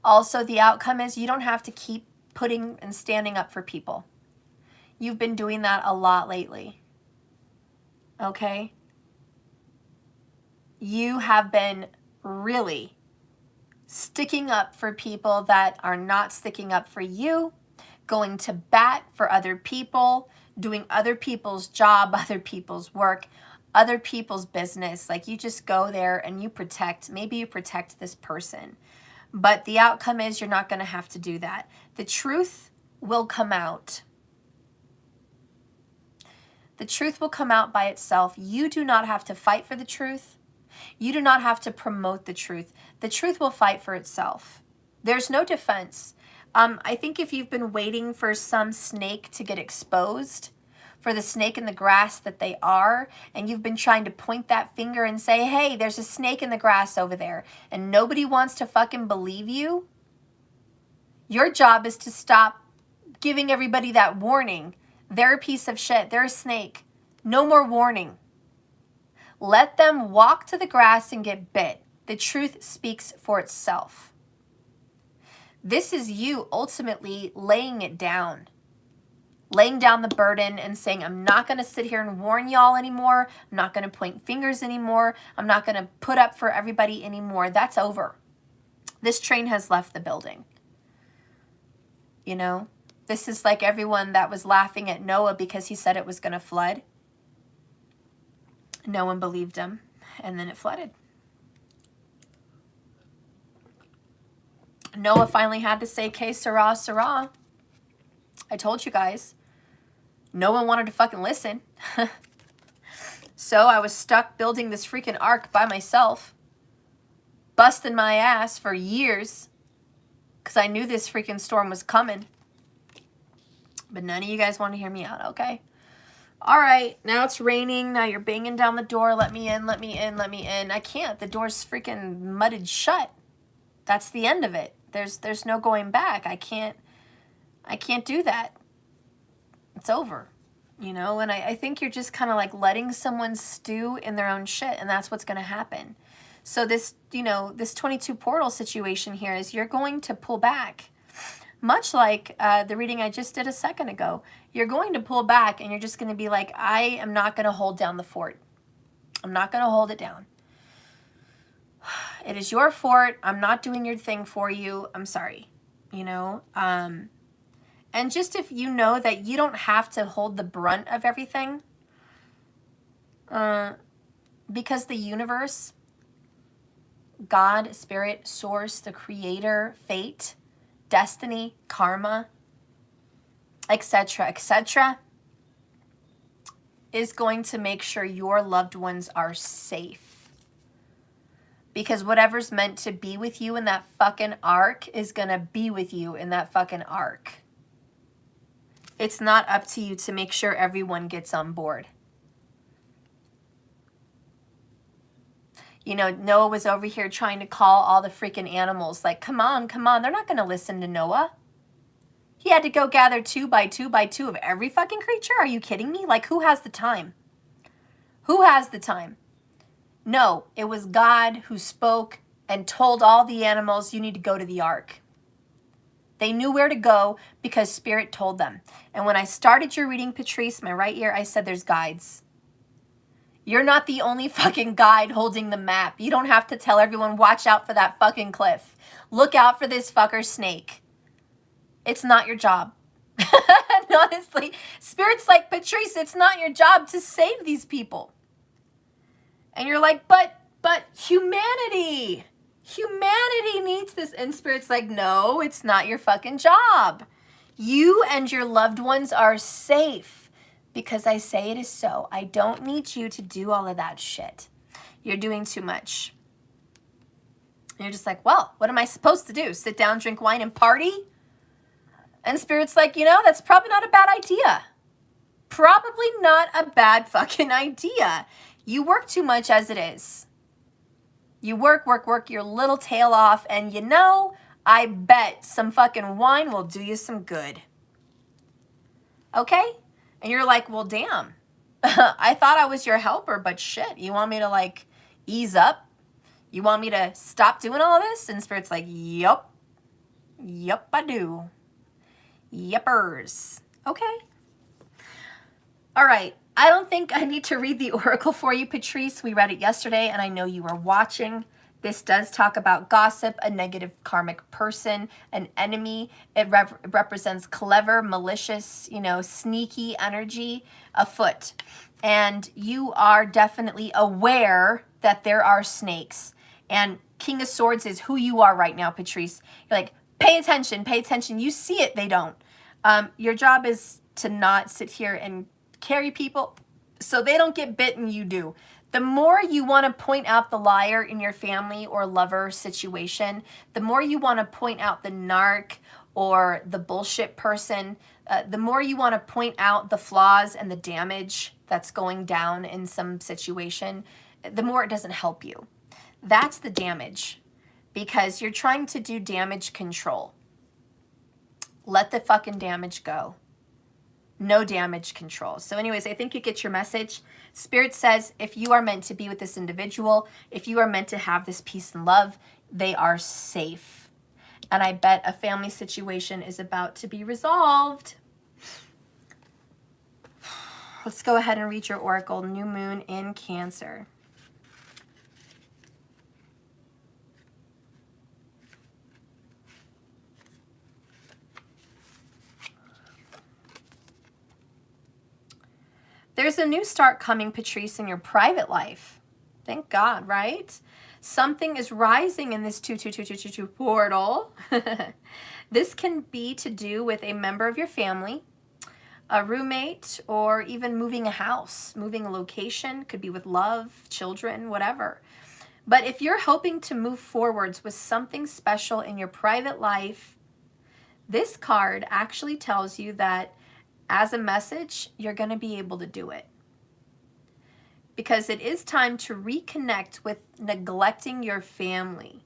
Also, the outcome is you don't have to keep putting and standing up for people. You've been doing that a lot lately. Okay? You have been really sticking up for people that are not sticking up for you, going to bat for other people, doing other people's job, other people's work, other people's business. Like, you just go there and you protect, maybe you protect this person. But the outcome is you're not going to have to do that. The truth will come out. The truth will come out by itself. You do not have to fight for the truth. You do not have to promote the truth. The truth will fight for itself. There's no defense. I think if you've been waiting for some snake to get exposed, for the snake in the grass that they are, and you've been trying to point that finger and say, hey, there's a snake in the grass over there, and nobody wants to fucking believe you, your job is to stop giving everybody that warning. They're a piece of shit. They're a snake. No more warning. Let them walk to the grass and get bit. The truth speaks for itself. This is you ultimately laying it down. Laying down the burden and saying, I'm not going to sit here and warn y'all anymore. I'm not going to point fingers anymore. I'm not going to put up for everybody anymore. That's over. This train has left the building. You know, this is like everyone that was laughing at Noah because he said it was going to flood. No one believed him, and then it flooded. Noah finally had to say, "Que sera, sera." I told you guys. No one wanted to fucking listen. So I was stuck building this freaking ark by myself. Busting my ass for years. Because I knew this freaking storm was coming. But none of you guys want to hear me out, okay? All right, now it's raining. Now you're banging down the door. Let me in, let me in, let me in. I can't. The door's freaking mudded shut. That's the end of it. There's no going back. I can't do that. It's over, you know? And I think you're just kind of like letting someone stew in their own shit, and that's what's going to happen. So this, you know, this 22 portal situation here is you're going to pull back. Much like the reading I just did a second ago. You're going to pull back and you're just going to be like, I am not going to hold down the fort. I'm not going to hold it down. It is your fort. I'm not doing your thing for you. I'm sorry, you know. And just if you know that you don't have to hold the brunt of everything, because the universe, God, spirit, source, the creator, fate, destiny, karma, etc., is going to make sure your loved ones are safe. Because whatever's meant to be with you in that fucking ark is going to be with you in that fucking ark. It's not up to you to make sure everyone gets on board. You know, Noah was over here trying to call all the freaking animals. Like, come on, come on. They're not going to listen to Noah. He had to go gather 2 by 2 by 2 of every fucking creature. Are you kidding me? Like, who has the time? Who has the time? No, it was God who spoke and told all the animals, you need to go to the ark. They knew where to go because Spirit told them. And when I started your reading, Patrice, my right ear, I said there's guides. You're not the only fucking guide holding the map. You don't have to tell everyone, watch out for that fucking cliff. Look out for this fucker snake. It's not your job. And honestly, Spirit's like, Patrice, it's not your job to save these people. And you're like, but humanity needs this. And Spirit's like, no, it's not your fucking job. You and your loved ones are safe because I say it is so. I don't need you to do all of that shit. You're doing too much. And you're just like, well, what am I supposed to do? Sit down, drink wine, and party? And Spirit's like, you know, that's probably not a bad idea. Probably not a bad fucking idea. You work too much as it is. You work your little tail off, and you know, I bet some fucking wine will do you some good. Okay? And you're like, well, damn. I thought I was your helper, but shit, you want me to like ease up? You want me to stop doing all this? And Spirit's like, yup. Yup, I do. Yuppers. Okay. All right. I don't think I need to read the oracle for you, Patrice. We read it yesterday, and I know you were watching. This does talk about gossip, a negative karmic person, an enemy. It represents clever, malicious, you know, sneaky energy afoot. And you are definitely aware that there are snakes. And King of Swords is who you are right now, Patrice. You're like, pay attention, pay attention. You see it, they don't. Your job is to not sit here and carry people so they don't get bitten, you do. The more you want to point out the liar in your family or lover situation, the more you want to point out the narc or the bullshit person, the more you want to point out the flaws and the damage that's going down in some situation, the more it doesn't help you. That's the damage, because you're trying to do damage control. Let the fucking damage go. No damage control. So anyways, I think you get your message. Spirit says if you are meant to be with this individual, if you are meant to have this peace and love, they are safe. And I bet a family situation is about to be resolved. Let's go ahead and read your oracle, New Moon in Cancer. There's a new start coming, Patrice, in your private life. Thank God, right? Something is rising in this 22222 portal. This can be to do with a member of your family, a roommate, or even moving a house, moving a location. Could be with love, children, whatever. But if you're hoping to move forwards with something special in your private life, this card actually tells you that as a message, you're going to be able to do it. Because it is time to reconnect with neglecting your family.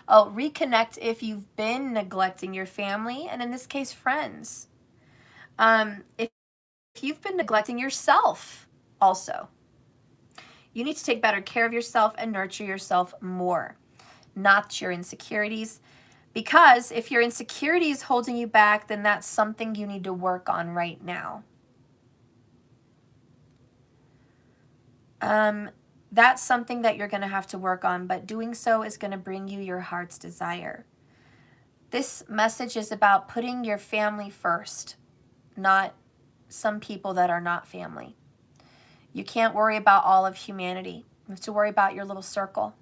Oh, reconnect if you've been neglecting your family, and in this case, friends. If you've been neglecting yourself also. You need to take better care of yourself and nurture yourself more, not your insecurities. Because if your insecurity is holding you back, then that's something you need to work on right now. That's something that you're going to have to work on, but doing so is going to bring you your heart's desire. This message is about putting your family first, not some people that are not family. You can't worry about all of humanity. You have to worry about your little circle.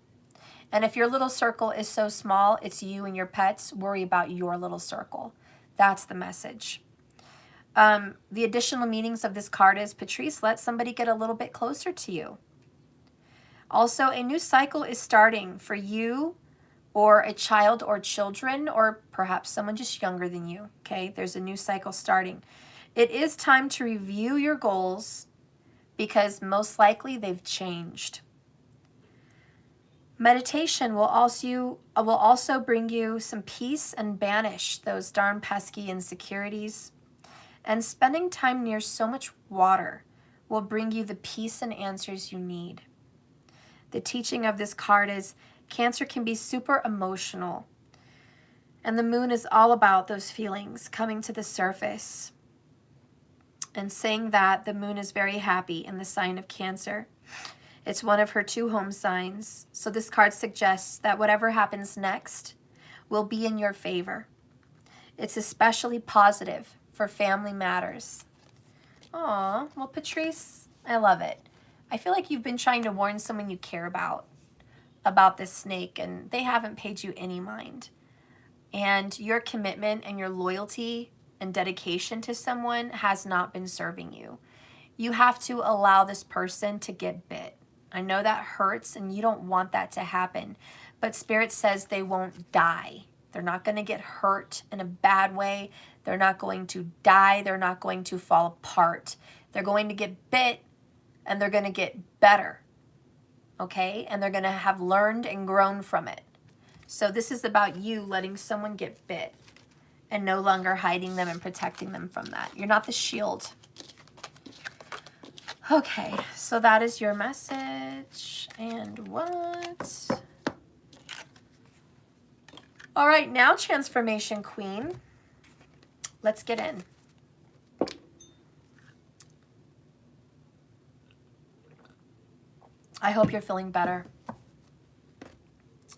And if your little circle is so small, it's you and your pets, worry about your little circle. That's the message. The additional meanings of this card is, Patrice, let somebody get a little bit closer to you. Also, a new cycle is starting for you or a child or children, or perhaps someone just younger than you, okay? There's a new cycle starting. It is time to review your goals because most likely they've changed. Meditation will also bring you some peace and banish those darn pesky insecurities. And spending time near so much water will bring you the peace and answers you need. The teaching of this card is Cancer can be super emotional. And the moon is all about those feelings coming to the surface. And saying that the moon is very happy in the sign of Cancer. It's one of her 2 home signs. So this card suggests that whatever happens next will be in your favor. It's especially positive for family matters. Aw, well, Patrice, I love it. I feel like you've been trying to warn someone you care about this snake, and they haven't paid you any mind. And your commitment and your loyalty and dedication to someone has not been serving you. You have to allow this person to get bit. I know that hurts and you don't want that to happen, but Spirit says they won't die. They're not going to get hurt in a bad way. They're not going to die. They're not going to fall apart. They're going to get bit and they're going to get better. Okay? And they're going to have learned and grown from it. So this is about you letting someone get bit and no longer hiding them and protecting them from that. You're not the shield. Okay, so that is your message. And what? All right, now Transformation Queen. Let's get in. I hope you're feeling better.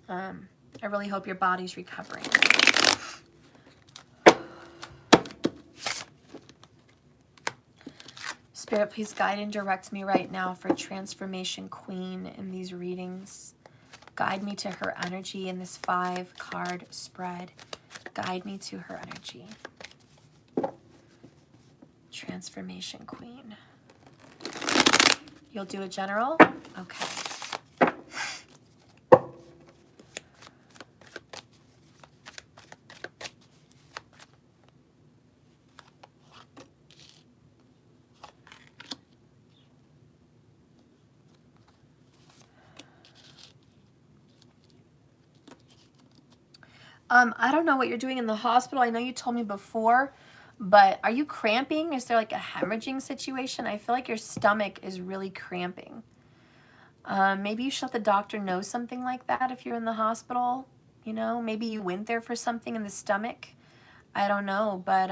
I really hope your body's recovering. Spirit, please guide and direct me right now for Transformation Queen in these readings. Guide me to her energy in this 5-card spread. Guide me to her energy. Transformation Queen. You'll do a general? Okay. I don't know what you're doing in the hospital. I know you told me before, but are you cramping? Is there like a hemorrhaging situation? I feel like your stomach is really cramping. Maybe you should let the doctor know something like that if you're in the hospital. You know, maybe you went there for something in the stomach. I don't know, but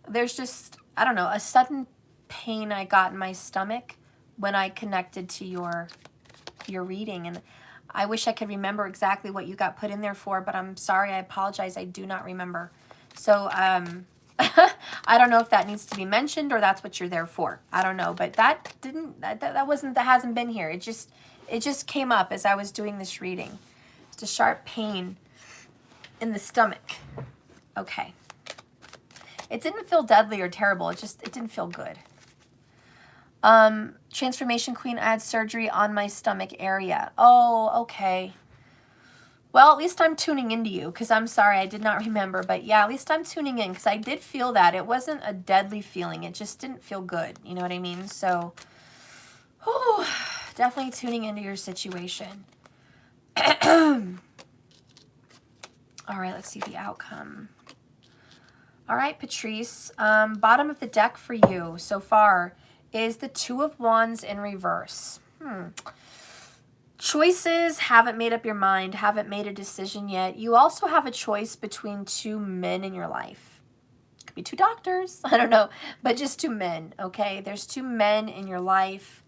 there's just, I don't know, a sudden pain I got in my stomach when I connected to your reading, and I wish I could remember exactly what you got put in there for, but I'm sorry, I apologize, I do not remember. So, I don't know if that needs to be mentioned or that's what you're there for. I don't know, but that hasn't been here. It just came up as I was doing this reading. It's a sharp pain in the stomach. Okay. It didn't feel deadly or terrible. It didn't feel good. Transformation Queen, I had surgery on my stomach area. Oh, okay. Well, at least I'm tuning into you, because I'm sorry, I did not remember. But yeah, at least I'm tuning in, because I did feel that. It wasn't a deadly feeling. It just didn't feel good. You know what I mean? So, whew, definitely tuning into your situation. All right, let's see the outcome. All right, Patrice, bottom of the deck for you so far is the 2 of Wands in reverse. Choices, haven't made up your mind, haven't made a decision yet. You also have a choice between 2 men in your life. Could be 2 doctors, I don't know, but just 2 men, okay? There's 2 men in your life,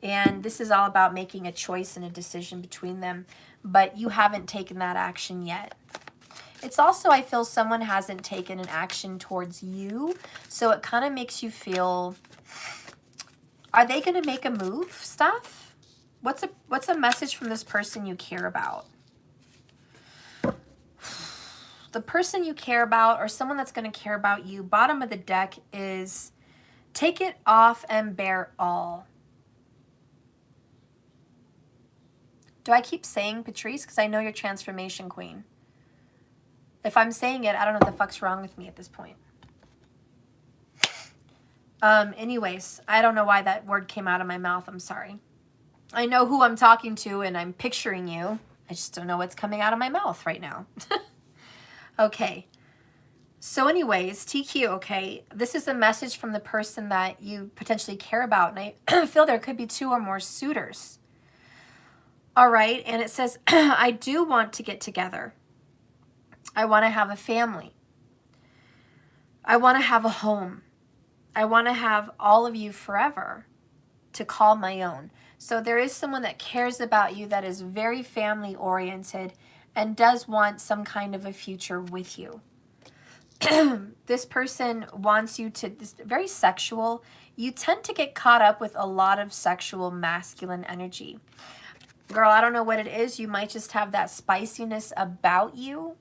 and this is all about making a choice and a decision between them, but you haven't taken that action yet. It's also, I feel someone hasn't taken an action towards you, so it kind of makes you feel, are they going to make a move stuff? What's a message from this person you care about? The person you care about or someone that's going to care about you, bottom of the deck is take it off and bear all. Do I keep saying Patrice? Because I know you're Transformation Queen. If I'm saying it, I don't know what the fuck's wrong with me at this point. Anyways, I don't know why that word came out of my mouth. I'm sorry. I know who I'm talking to and I'm picturing you. I just don't know what's coming out of my mouth right now. Okay. So anyways, TQ, okay, this is a message from the person that you potentially care about. And I feel there could be 2 or more suitors. All right. And it says, I do want to get together. I want to have a family. I want to have a home. I want to have all of you forever to call my own. So there is someone that cares about you, that is very family oriented and does want some kind of a future with you. This person wants you to, this very sexual. You tend to get caught up with a lot of sexual masculine energy. Girl, I don't know what it is. You might just have that spiciness about you.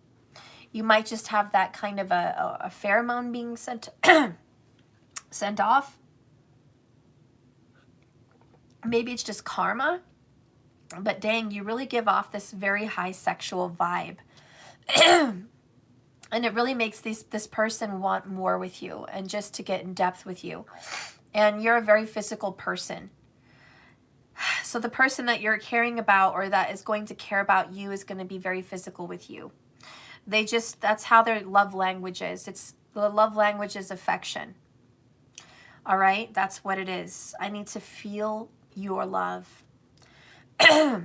You might just have that kind of a pheromone being sent sent off. Maybe it's just karma. But dang, you really give off this very high sexual vibe. And it really makes this person want more with you and just to get in depth with you. And you're a very physical person. So the person that you're caring about or that is going to care about you is going to be very physical with you. They just, that's how their love language is. It's, the love language is affection. All right? That's what it is. I need to feel your love. The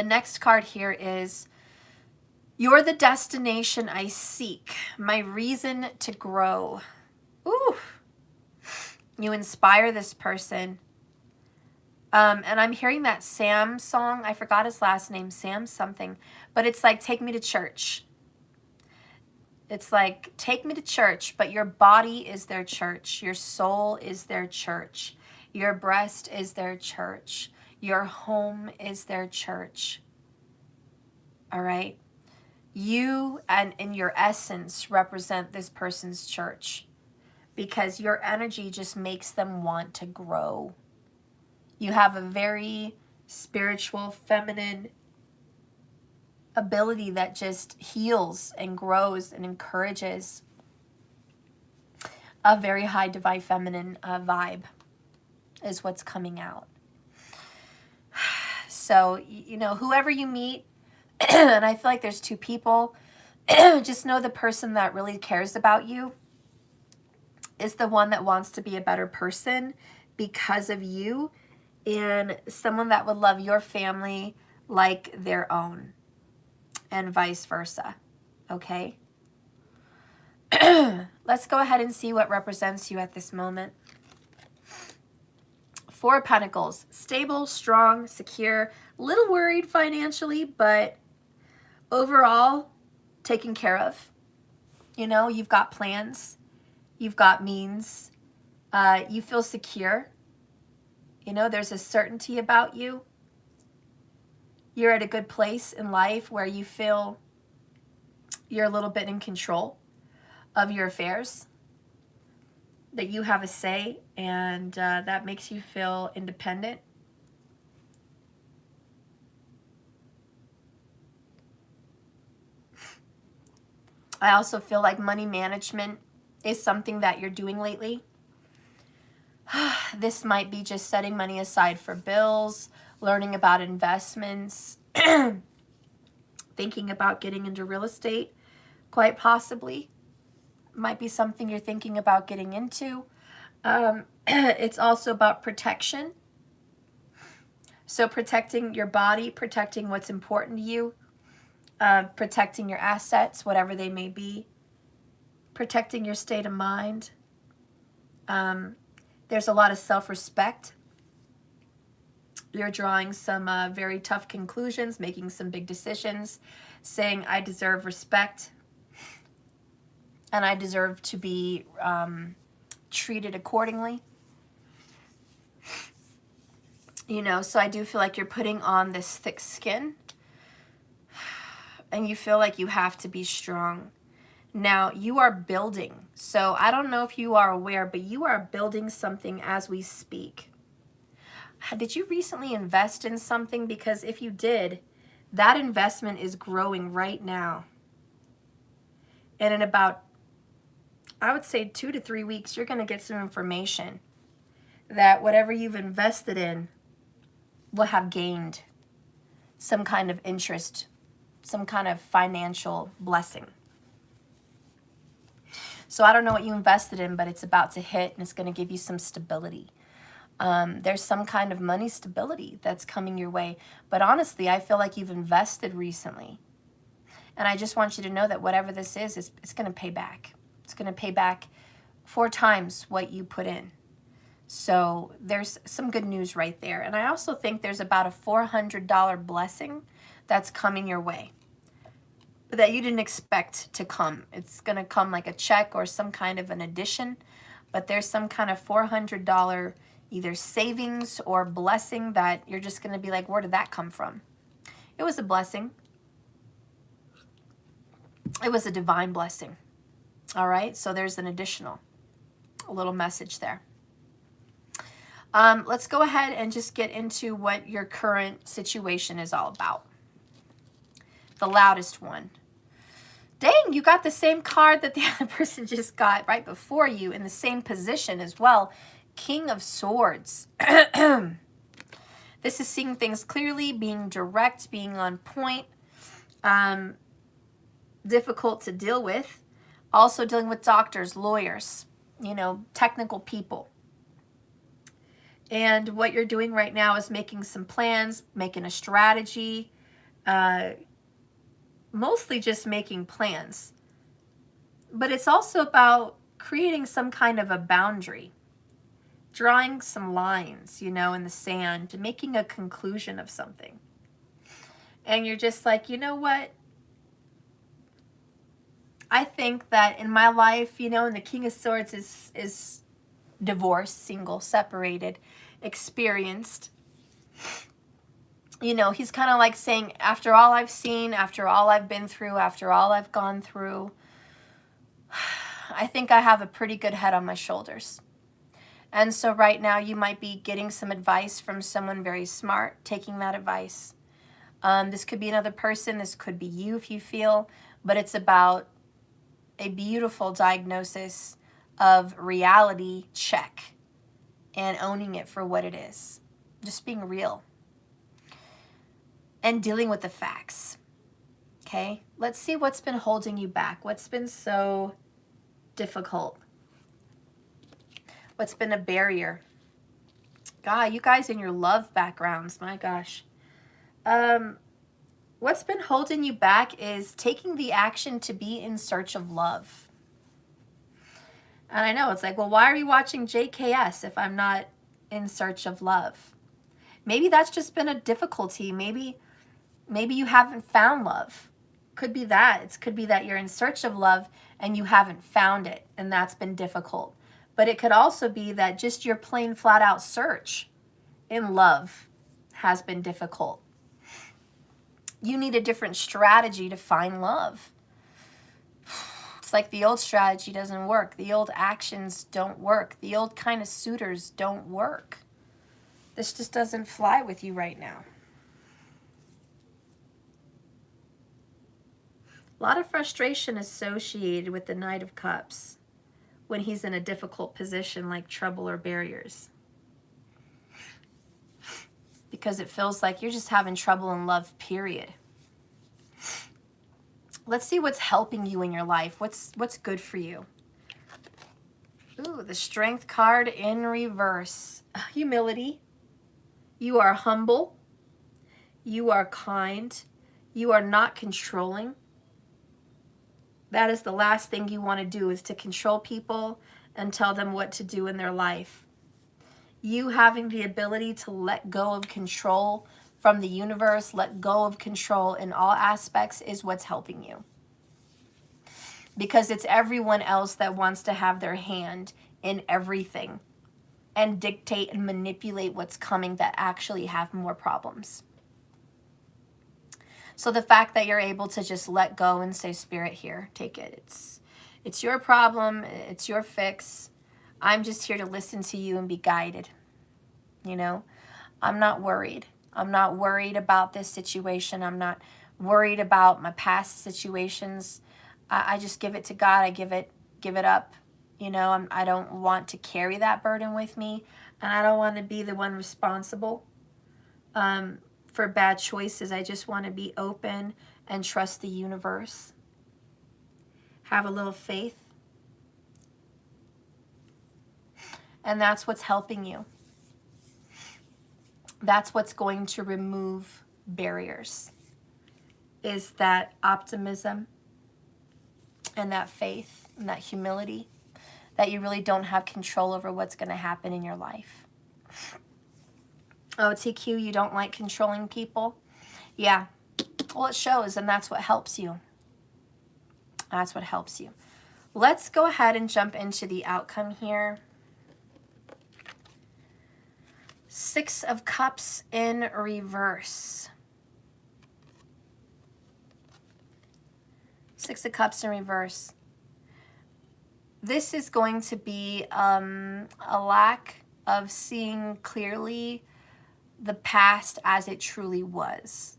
next card here is, you're the destination I seek, my reason to grow. Ooh. You inspire this person. And I'm hearing that Sam song. I forgot his last name, Sam something. But it's like, take me to church. It's like, take me to church, but your body is their church. Your soul is their church. Your breast is their church. Your home is their church. All right? You and in your essence represent this person's church because your energy just makes them want to grow. You have a very spiritual, feminine ability that just heals and grows and encourages a very high divine feminine vibe is what's coming out. So, you know, whoever you meet, and I feel like there's 2 people, just know the person that really cares about you is the one that wants to be a better person because of you, and someone that would love your family like their own, and vice versa. Okay? Let's go ahead and see what represents you at this moment. 4 of Pentacles. Stable, strong, secure, little worried financially, but overall taken care of. You know, you've got plans. You've got means. You feel secure. You know, there's a certainty about you. You're at a good place in life where you feel you're a little bit in control of your affairs, that you have a say, and that makes you feel independent. I also feel like money management is something that you're doing lately. This might be just setting money aside for bills, learning about investments, thinking about getting into real estate, quite possibly. Might be something you're thinking about getting into. It's also about protection. So protecting your body, protecting what's important to you, protecting your assets, whatever they may be, protecting your state of mind. There's a lot of self-respect. You're drawing some very tough conclusions, making some big decisions, saying, I deserve respect, and I deserve to be treated accordingly. You know, so I do feel like you're putting on this thick skin, and you feel like you have to be strong. Now, you are building. So I don't know if you are aware, but you are building something as we speak. Did you recently invest in something? Because if you did, that investment is growing right now. And in about, I would say 2 to 3 weeks, you're going to get some information that whatever you've invested in will have gained some kind of interest, some kind of financial blessing. So I don't know what you invested in, but it's about to hit and it's going to give you some stability. There's some kind of money stability that's coming your way. But honestly, I feel like you've invested recently. And I just want you to know that whatever this is, it's going to pay back. It's going to pay back 4 times what you put in. So there's some good news right there. And I also think there's about a $400 blessing that's coming your way that you didn't expect to come. It's going to come like a check or some kind of an addition, but there's some kind of $400 either savings or blessing that you're just going to be like, where did that come from? It was a blessing. It was a divine blessing. All right, so there's an additional, a little message there. Let's go ahead and just get into what your current situation is all about. The loudest one. Dang, you got the same card that the other person just got right before you in the same position as well. King of Swords. This is seeing things clearly, being direct, being on point. Difficult to deal with. Also dealing with doctors, lawyers, you know, technical people. And what you're doing right now is making some plans, making a strategy, mostly just making plans. But it's also about creating some kind of a boundary, drawing some lines, you know, in the sand, making a conclusion of something. And you're just like, you know what? I think that in my life, you know, and the King of Swords is divorced, single, separated, experienced. You know, he's kind of like saying, after all I've seen, after all I've been through, after all I've gone through, I think I have a pretty good head on my shoulders. And so right now you might be getting some advice from someone very smart, taking that advice. This could be another person. This could be you if you feel, but it's about a beautiful diagnosis of reality check and owning it for what it is. Just being real and dealing with the facts. Okay, let's see what's been holding you back. What's been so difficult? What's been a barrier? God, you guys in your love backgrounds, my gosh. What's been holding you back is taking the action to be in search of love. And I know it's like, well, why are you watching JKS if I'm not in search of love? Maybe that's just been a difficulty. Maybe you haven't found love. Could be that. It could be that you're in search of love and you haven't found it, and that's been difficult. But it could also be that just your plain flat out search in love has been difficult. You need a different strategy to find love. It's like the old strategy doesn't work. The old actions don't work. The old kind of suitors don't work. This just doesn't fly with you right now. A lot of frustration associated with the Knight of Cups when he's in a difficult position like trouble or barriers. Because it feels like you're just having trouble in love, period. Let's see what's helping you in your life. What's good for you? Ooh, the Strength card in reverse. Humility. You are humble. You are kind. You are not controlling. That is the last thing you want to do, is to control people and tell them what to do in their life. You having the ability to let go of control from the universe, let go of control in all aspects, is what's helping you. Because it's everyone else that wants to have their hand in everything and dictate and manipulate what's coming that actually have more problems. So the fact that you're able to just let go and say, Spirit, here, take it. It's your problem. It's your fix. I'm just here to listen to you and be guided. You know, I'm not worried. I'm not worried about this situation. I'm not worried about my past situations. I just give it to God. I give it up. You know, I don't want to carry that burden with me, and I don't want to be the one responsible for bad choices. I just want to be open and trust the universe. Have a little faith. And that's what's helping you. That's what's going to remove barriers, is that optimism and that faith and that humility, that you really don't have control over what's going to happen in your life. Oh, TQ, you don't like controlling people? Yeah. Well, it shows, and that's what helps you. That's what helps you. Let's go ahead and jump into the outcome here. 6 of Cups in reverse. 6 of Cups in reverse. This is going to be a lack of seeing clearly the past as it truly was.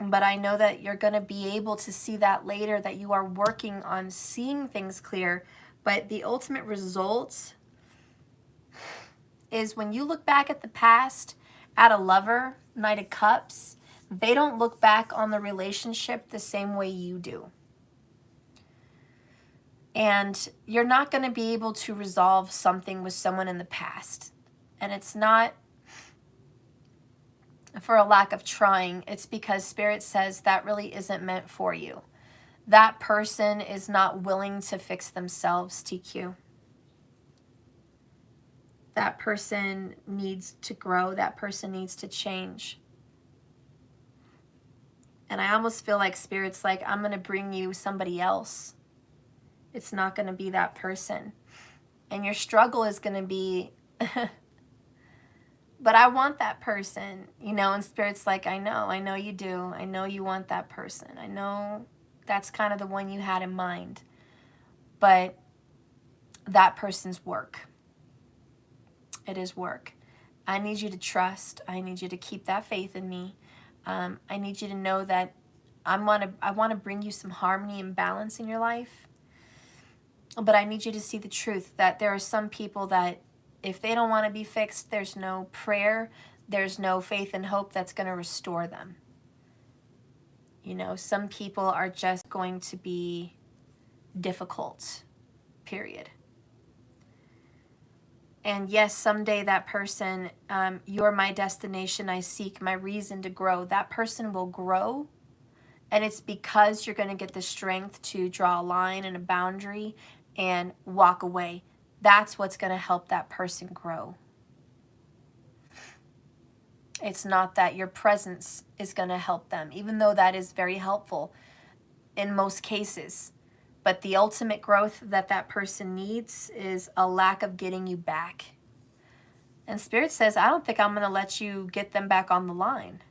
But I know that you're going to be able to see that later, that you are working on seeing things clear. But the ultimate result is when you look back at the past, at a lover, Knight of Cups, they don't look back on the relationship the same way you do. And you're not going to be able to resolve something with someone in the past. And it's not for a lack of trying. It's because Spirit says that really isn't meant for you. That person is not willing to fix themselves, TQ. That person needs to grow. That person needs to change. And I almost feel like Spirit's like, I'm going to bring you somebody else. It's not going to be that person. And your struggle is going to be, but I want that person, you know, and Spirit's like, I know you do. I know you want that person. I know that's kind of the one you had in mind. But that person's work. It is work. I need you to trust. I need you to keep that faith in me. I need you to know that I want to bring you some harmony and balance in your life. But I need you to see the truth that there are some people that if they don't want to be fixed, there's no prayer, there's no faith and hope that's going to restore them. You know, some people are just going to be difficult, period. And yes, someday that person, you're my destination, I seek my reason to grow. That person will grow, and it's because you're going to get the strength to draw a line and a boundary and walk away. That's what's going to help that person grow. It's not that your presence is going to help them, even though that is very helpful in most cases. But the ultimate growth that that person needs is a lack of getting you back. And Spirit says, I don't think I'm going to let you get them back on the line.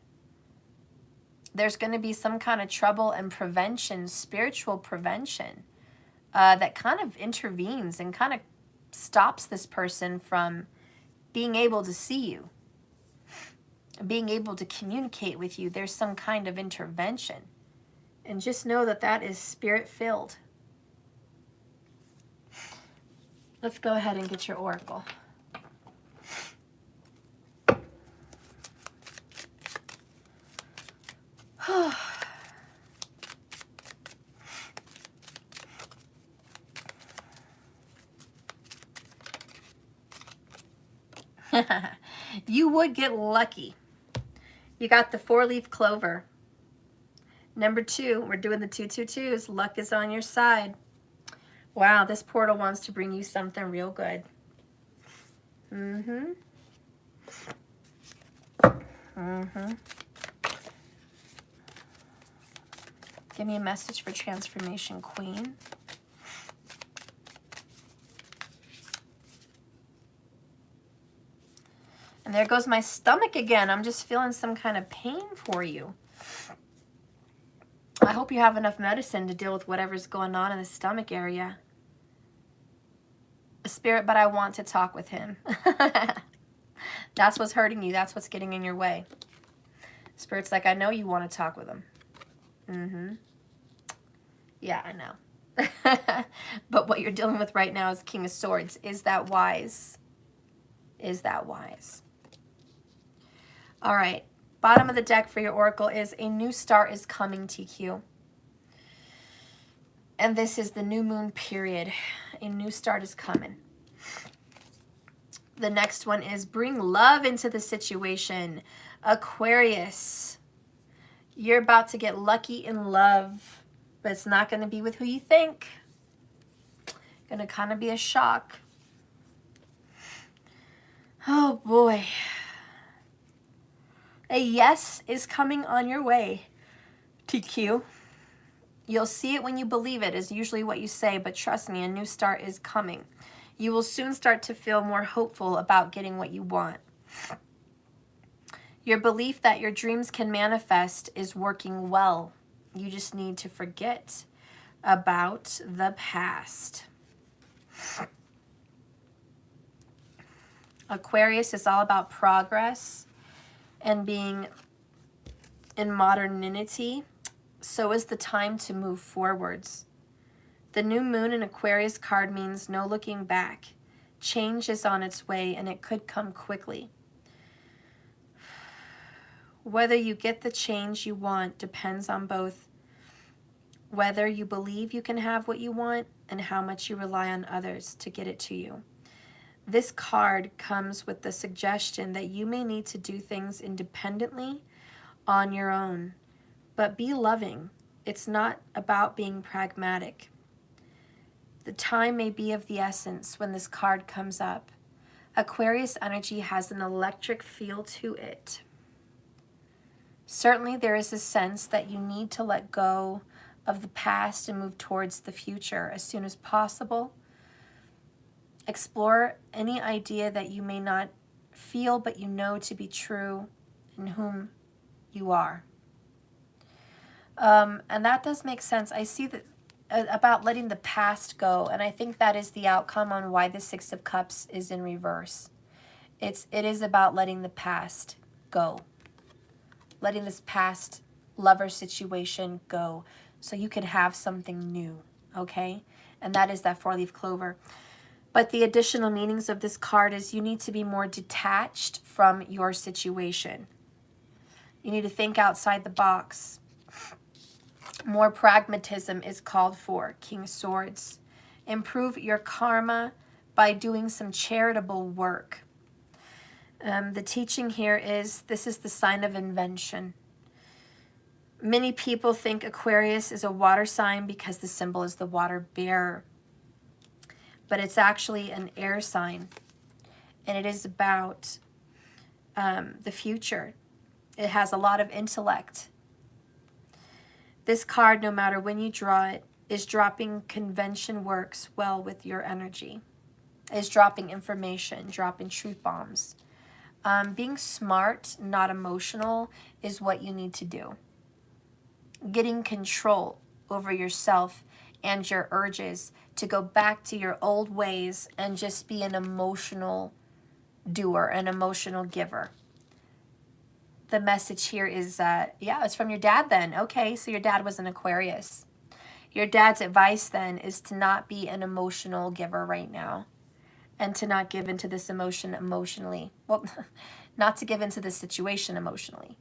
There's going to be some kind of trouble and prevention, spiritual prevention, that kind of intervenes and kind of stops this person from being able to see you, being able to communicate with you. There's some kind of intervention. And just know that that is Spirit-filled. Let's go ahead and get your oracle. You would get lucky. You got the 4-leaf clover. Number 2, we're doing the 222s. Luck is on your side. Wow, this portal wants to bring you something real good. Give me a message for Transformation Queen. And there goes my stomach again. I'm just feeling some kind of pain for you. I hope you have enough medicine to deal with whatever's going on in the stomach area. Spirit, but I want to talk with him. That's what's hurting you. That's what's getting in your way. Spirit's like, I know you want to talk with him. Yeah, I know. But what you're dealing with right now is King of Swords. Is that wise? Is that wise? All right. Bottom of the deck for your oracle is a new start is coming, TQ. And this is the new moon period. A new start is coming. The next one is bring love into the situation. Aquarius. You're about to get lucky in love, but it's not going to be with who you think. Going to kind of be a shock. Oh boy. A yes is coming on your way, TQ. You'll see it when you believe it is usually what you say, but trust me, a new start is coming. You will soon start to feel more hopeful about getting what you want. Your belief that your dreams can manifest is working well. You just need to forget about the past. Aquarius is all about progress and being in modernity. So is the time to move forwards. The new moon in Aquarius card means no looking back. Change is on its way and it could come quickly. Whether you get the change you want depends on both whether you believe you can have what you want and how much you rely on others to get it to you. This card comes with the suggestion that you may need to do things independently on your own, but be loving. It's not about being pragmatic. The time may be of the essence when this card comes up. Aquarius energy has an electric feel to it. Certainly there is a sense that you need to let go of the past and move towards the future as soon as possible. Explore any idea that you may not feel but you know to be true in whom you are. And that does make sense. I see that about letting the past go, and I think that is the outcome on why the Six of Cups is in reverse. It is about letting the past go. Letting this past lover situation go so you can have something new, okay? And that is that four-leaf clover. But the additional meanings of this card is you need to be more detached from your situation. You need to think outside the box. More pragmatism is called for, King of Swords. Improve your karma by doing some charitable work. The teaching here is this is the sign of invention. Many people think Aquarius is a water sign because the symbol is the water bearer. But it's actually an air sign. And it is about the future. It has a lot of intellect. This card, no matter when you draw it, is dropping convention works well with your energy. Is dropping information, dropping truth bombs. Being smart, not emotional, is what you need to do. Getting control over yourself and your urges to go back to your old ways and just be an emotional doer, an emotional giver. The message here is, yeah, it's from your dad then. Okay, so your dad was an Aquarius. Your dad's advice then is to not be an emotional giver right now and to not give into this emotion emotionally. Well, not to give into this situation emotionally,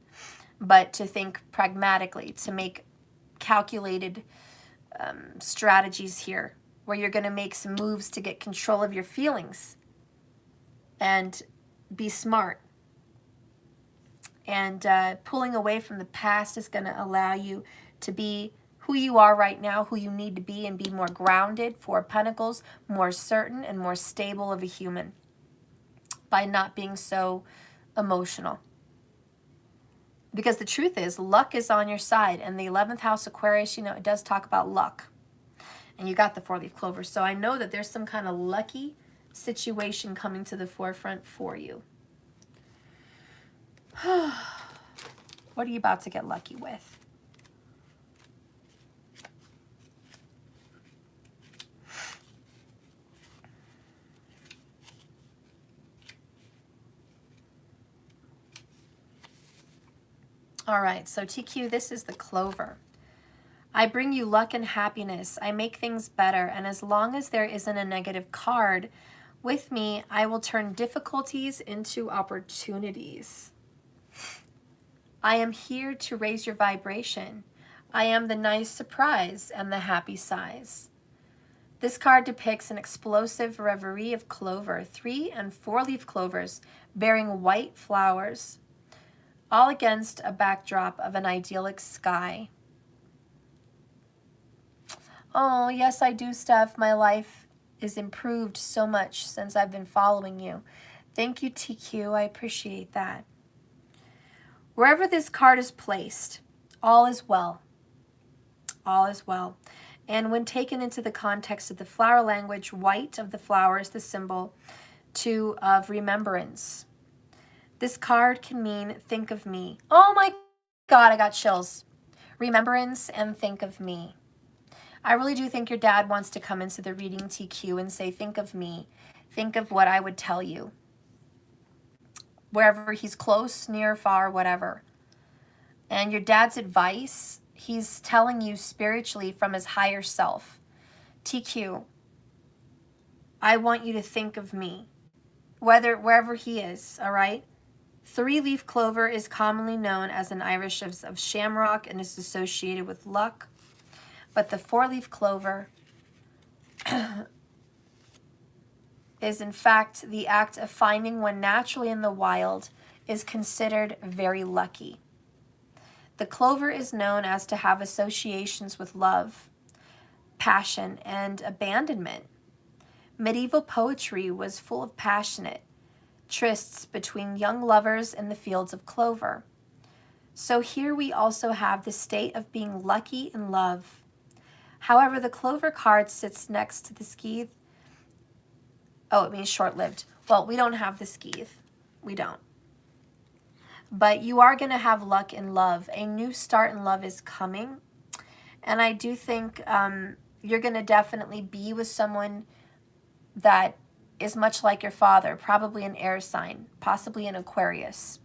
but to think pragmatically, to make calculated strategies here where you're going to make some moves to get control of your feelings and be smart. And pulling away from the past is going to allow you to be who you are right now, who you need to be, and be more grounded, Four of Pentacles, more certain and more stable of a human by not being so emotional. Because the truth is, luck is on your side. And the 11th house Aquarius, you know, it does talk about luck. And you got the four-leaf clover. So I know that there's some kind of lucky situation coming to the forefront for you. What are you about to get lucky with? All right, so TQ, this is the clover. I bring you luck and happiness. I make things better. And as long as there isn't a negative card with me, I will turn difficulties into opportunities. I am here to raise your vibration. I am the nice surprise and the happy sighs. This card depicts an explosive reverie of clover, 3- and 4-leaf clovers bearing white flowers, all against a backdrop of an idyllic sky. Oh, yes, I do, Steph. My life is improved so much since I've been following you. Thank you, TQ. I appreciate that. Wherever this card is placed, all is well. All is well. And when taken into the context of the flower language, white of the flower is the symbol of remembrance. This card can mean think of me. Oh my God, I got chills. Remembrance and think of me. I really do think your dad wants to come into the reading, TQ, and say, think of me. Think of what I would tell you. Wherever he's close, near, far, whatever. And your dad's advice, he's telling you spiritually from his higher self. TQ, I want you to think of me, wherever he is, all right? 3-leaf clover is commonly known as an iris of shamrock and is associated with luck. But the 4-leaf clover is in fact the act of finding one naturally in the wild is considered very lucky. The clover is known as to have associations with love, passion, and abandonment. Medieval poetry was full of passionate trysts between young lovers in the fields of clover. So here we also have the state of being lucky in love. However, the clover card sits next to the skeeth. Oh, it means short-lived. Well, we don't have the skeeth. We don't. But you are going to have luck in love. A new start in love is coming. And I do think you're going to definitely be with someone that is much like your father, probably an air sign, possibly an Aquarius.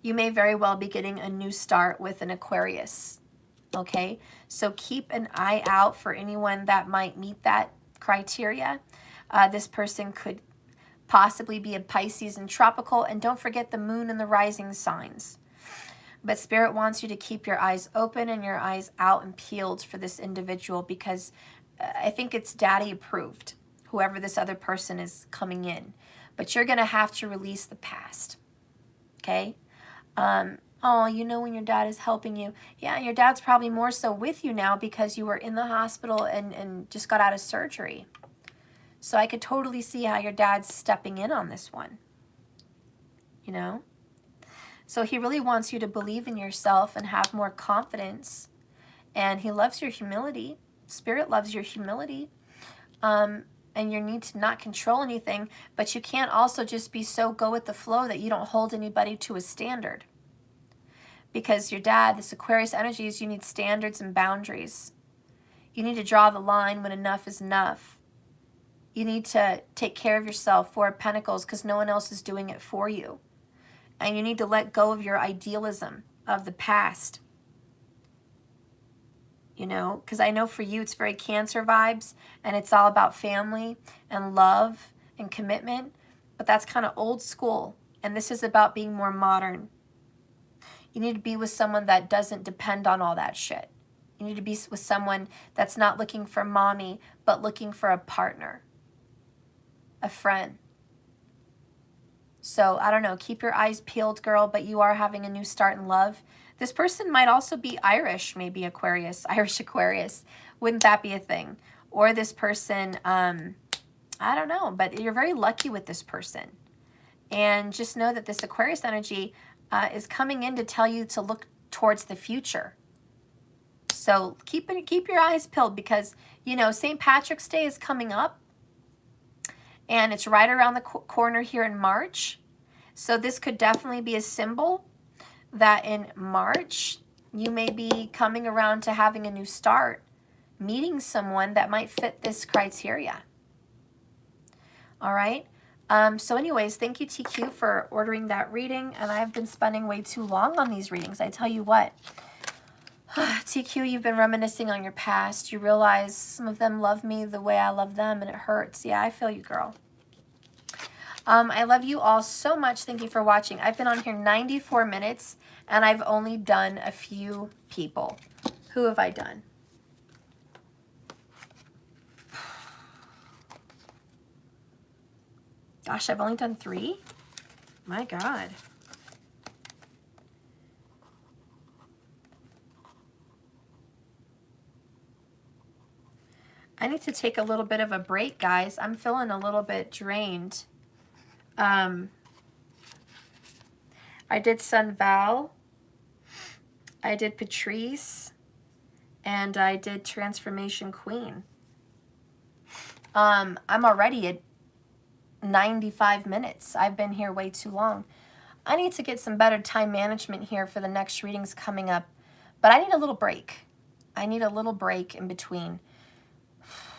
You may very well be getting a new start with an Aquarius. Okay, so keep an eye out for anyone that might meet that criteria. This person could possibly be a Pisces and tropical, and don't forget the moon and the rising signs. But Spirit wants you to keep your eyes open and your eyes out and peeled for this individual, because I think it's daddy approved, whoever this other person is coming in. But you're going to have to release the past. Okay? Oh, you know when your dad is helping you. Yeah, your dad's probably more so with you now because you were in the hospital and just got out of surgery. So I could totally see how your dad's stepping in on this one. You know? So he really wants you to believe in yourself and have more confidence. And he loves your humility. Spirit loves your humility. And your need to not control anything. But you can't also just be so go with the flow that you don't hold anybody to a standard. Because your dad, this Aquarius energies, you need standards and boundaries. You need to draw the line when enough is enough. You need to take care of yourself, 4 of Pentacles, because no one else is doing it for you. And you need to let go of your idealism of the past. You know, because I know for you it's very Cancer vibes, and it's all about family and love and commitment. But that's kind of old school, and this is about being more modern. You need to be with someone that doesn't depend on all that shit. You need to be with someone that's not looking for mommy, but looking for a partner, a friend. So, I don't know, keep your eyes peeled, girl, but you are having a new start in love. This person might also be Irish, maybe Aquarius, Irish Aquarius. Wouldn't that be a thing? Or this person, I don't know, but you're very lucky with this person. And just know that this Aquarius energy is coming in to tell you to look towards the future. So keep your eyes peeled, because, you know, St. Patrick's Day is coming up. And it's right around the corner here in March. So this could definitely be a symbol that in March, you may be coming around to having a new start, meeting someone that might fit this criteria. All right. So anyways, thank you, TQ, for ordering that reading. And I've been spending way too long on these readings. I tell you what, TQ, you've been reminiscing on your past. You realize some of them love me the way I love them, and it hurts. Yeah, I feel you, girl. I love you all so much. Thank you for watching. I've been on here 94 minutes, and I've only done a few people. Who have I done? Gosh, I've only done 3? My God. I need to take a little bit of a break, guys. I'm feeling a little bit drained. I did Sun Val, I did Patrice, and I did Transformation Queen. I'm already at 95 minutes. I've been here way too long. I need to get some better time management here for the next readings coming up, but I need a little break. I need a little break in between.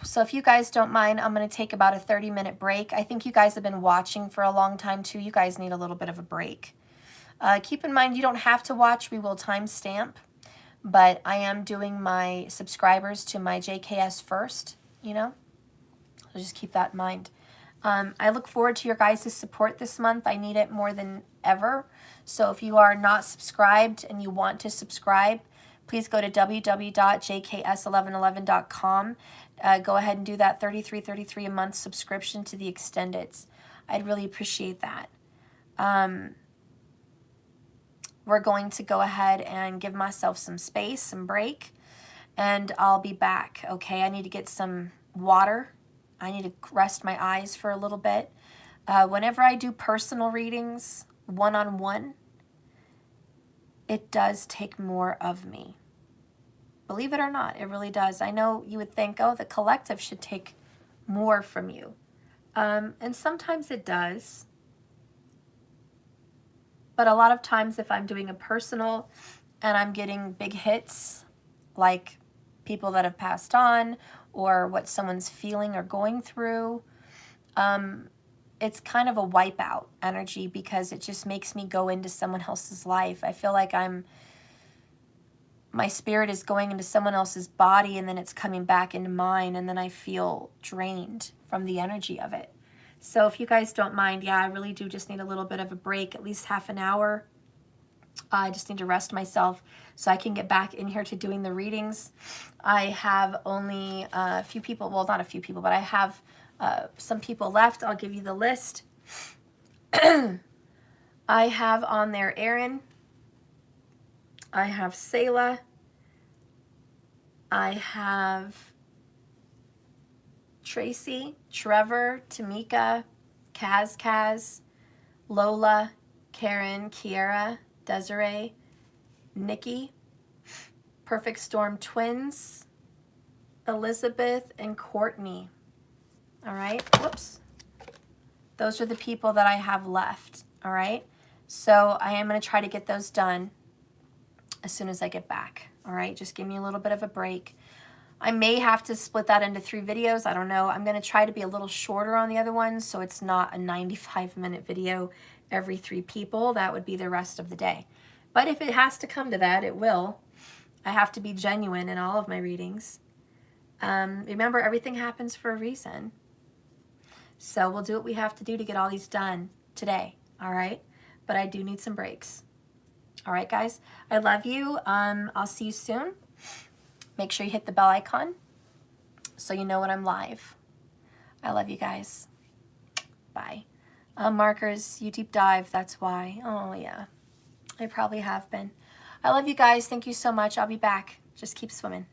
So if you guys don't mind, I'm going to take about a 30-minute break. I think you guys have been watching for a long time too. You guys need a little bit of a break. Keep in mind, you don't have to watch. We will timestamp, but I am doing my subscribers to my JKS first, you know? So just keep that in mind. I look forward to your guys' support this month. I need it more than ever. So if you are not subscribed and you want to subscribe, please go to www.jks1111.com. Go ahead and do that $33.33 a month subscription to the extendeds. I'd really appreciate that. We're going to go ahead and give myself some space, some break, and I'll be back, okay? I need to get some water. I need to rest my eyes for a little bit. Whenever I do personal readings, one-on-one, it does take more of me. Believe it or not, it really does. I know you would think, oh, the collective should take more from you. And sometimes it does. But a lot of times if I'm doing a personal and I'm getting big hits, like people that have passed on or what someone's feeling or going through, it's kind of a wipeout energy because it just makes me go into someone else's life. I feel like my spirit is going into someone else's body and then it's coming back into mine, and then I feel drained from the energy of it. So if you guys don't mind, yeah, I really do just need a little bit of a break, at least half an hour. I just need to rest myself so I can get back in here to doing the readings. I have only a few people, well, not a few people, but I have some people left. I'll give you the list. I have on there Aaron. I have Selah. I have Tracy, Trevor, Tamika, Kaz, Lola, Karen, Kiera, Desiree, Nikki, Perfect Storm Twins, Elizabeth, and Courtney. All right, whoops. Those are the people that I have left, all right? So I am going to try to get those done as soon as I get back, all right? Just give me a little bit of a break. I may have to split that into 3 videos. I don't know. I'm going to try to be a little shorter on the other ones so it's not a 95-minute video every 3 people. That would be the rest of the day. But if it has to come to that, it will. I have to be genuine in all of my readings. Remember, everything happens for a reason. So we'll do what we have to do to get all these done today, all right? But I do need some breaks. All right, guys? I love you. I'll see you soon. Make sure you hit the bell icon so you know when I'm live. I love you guys. Bye. Markers, you deep dive, that's why. Oh, yeah. I probably have been. I love you guys. Thank you so much. I'll be back. Just keep swimming.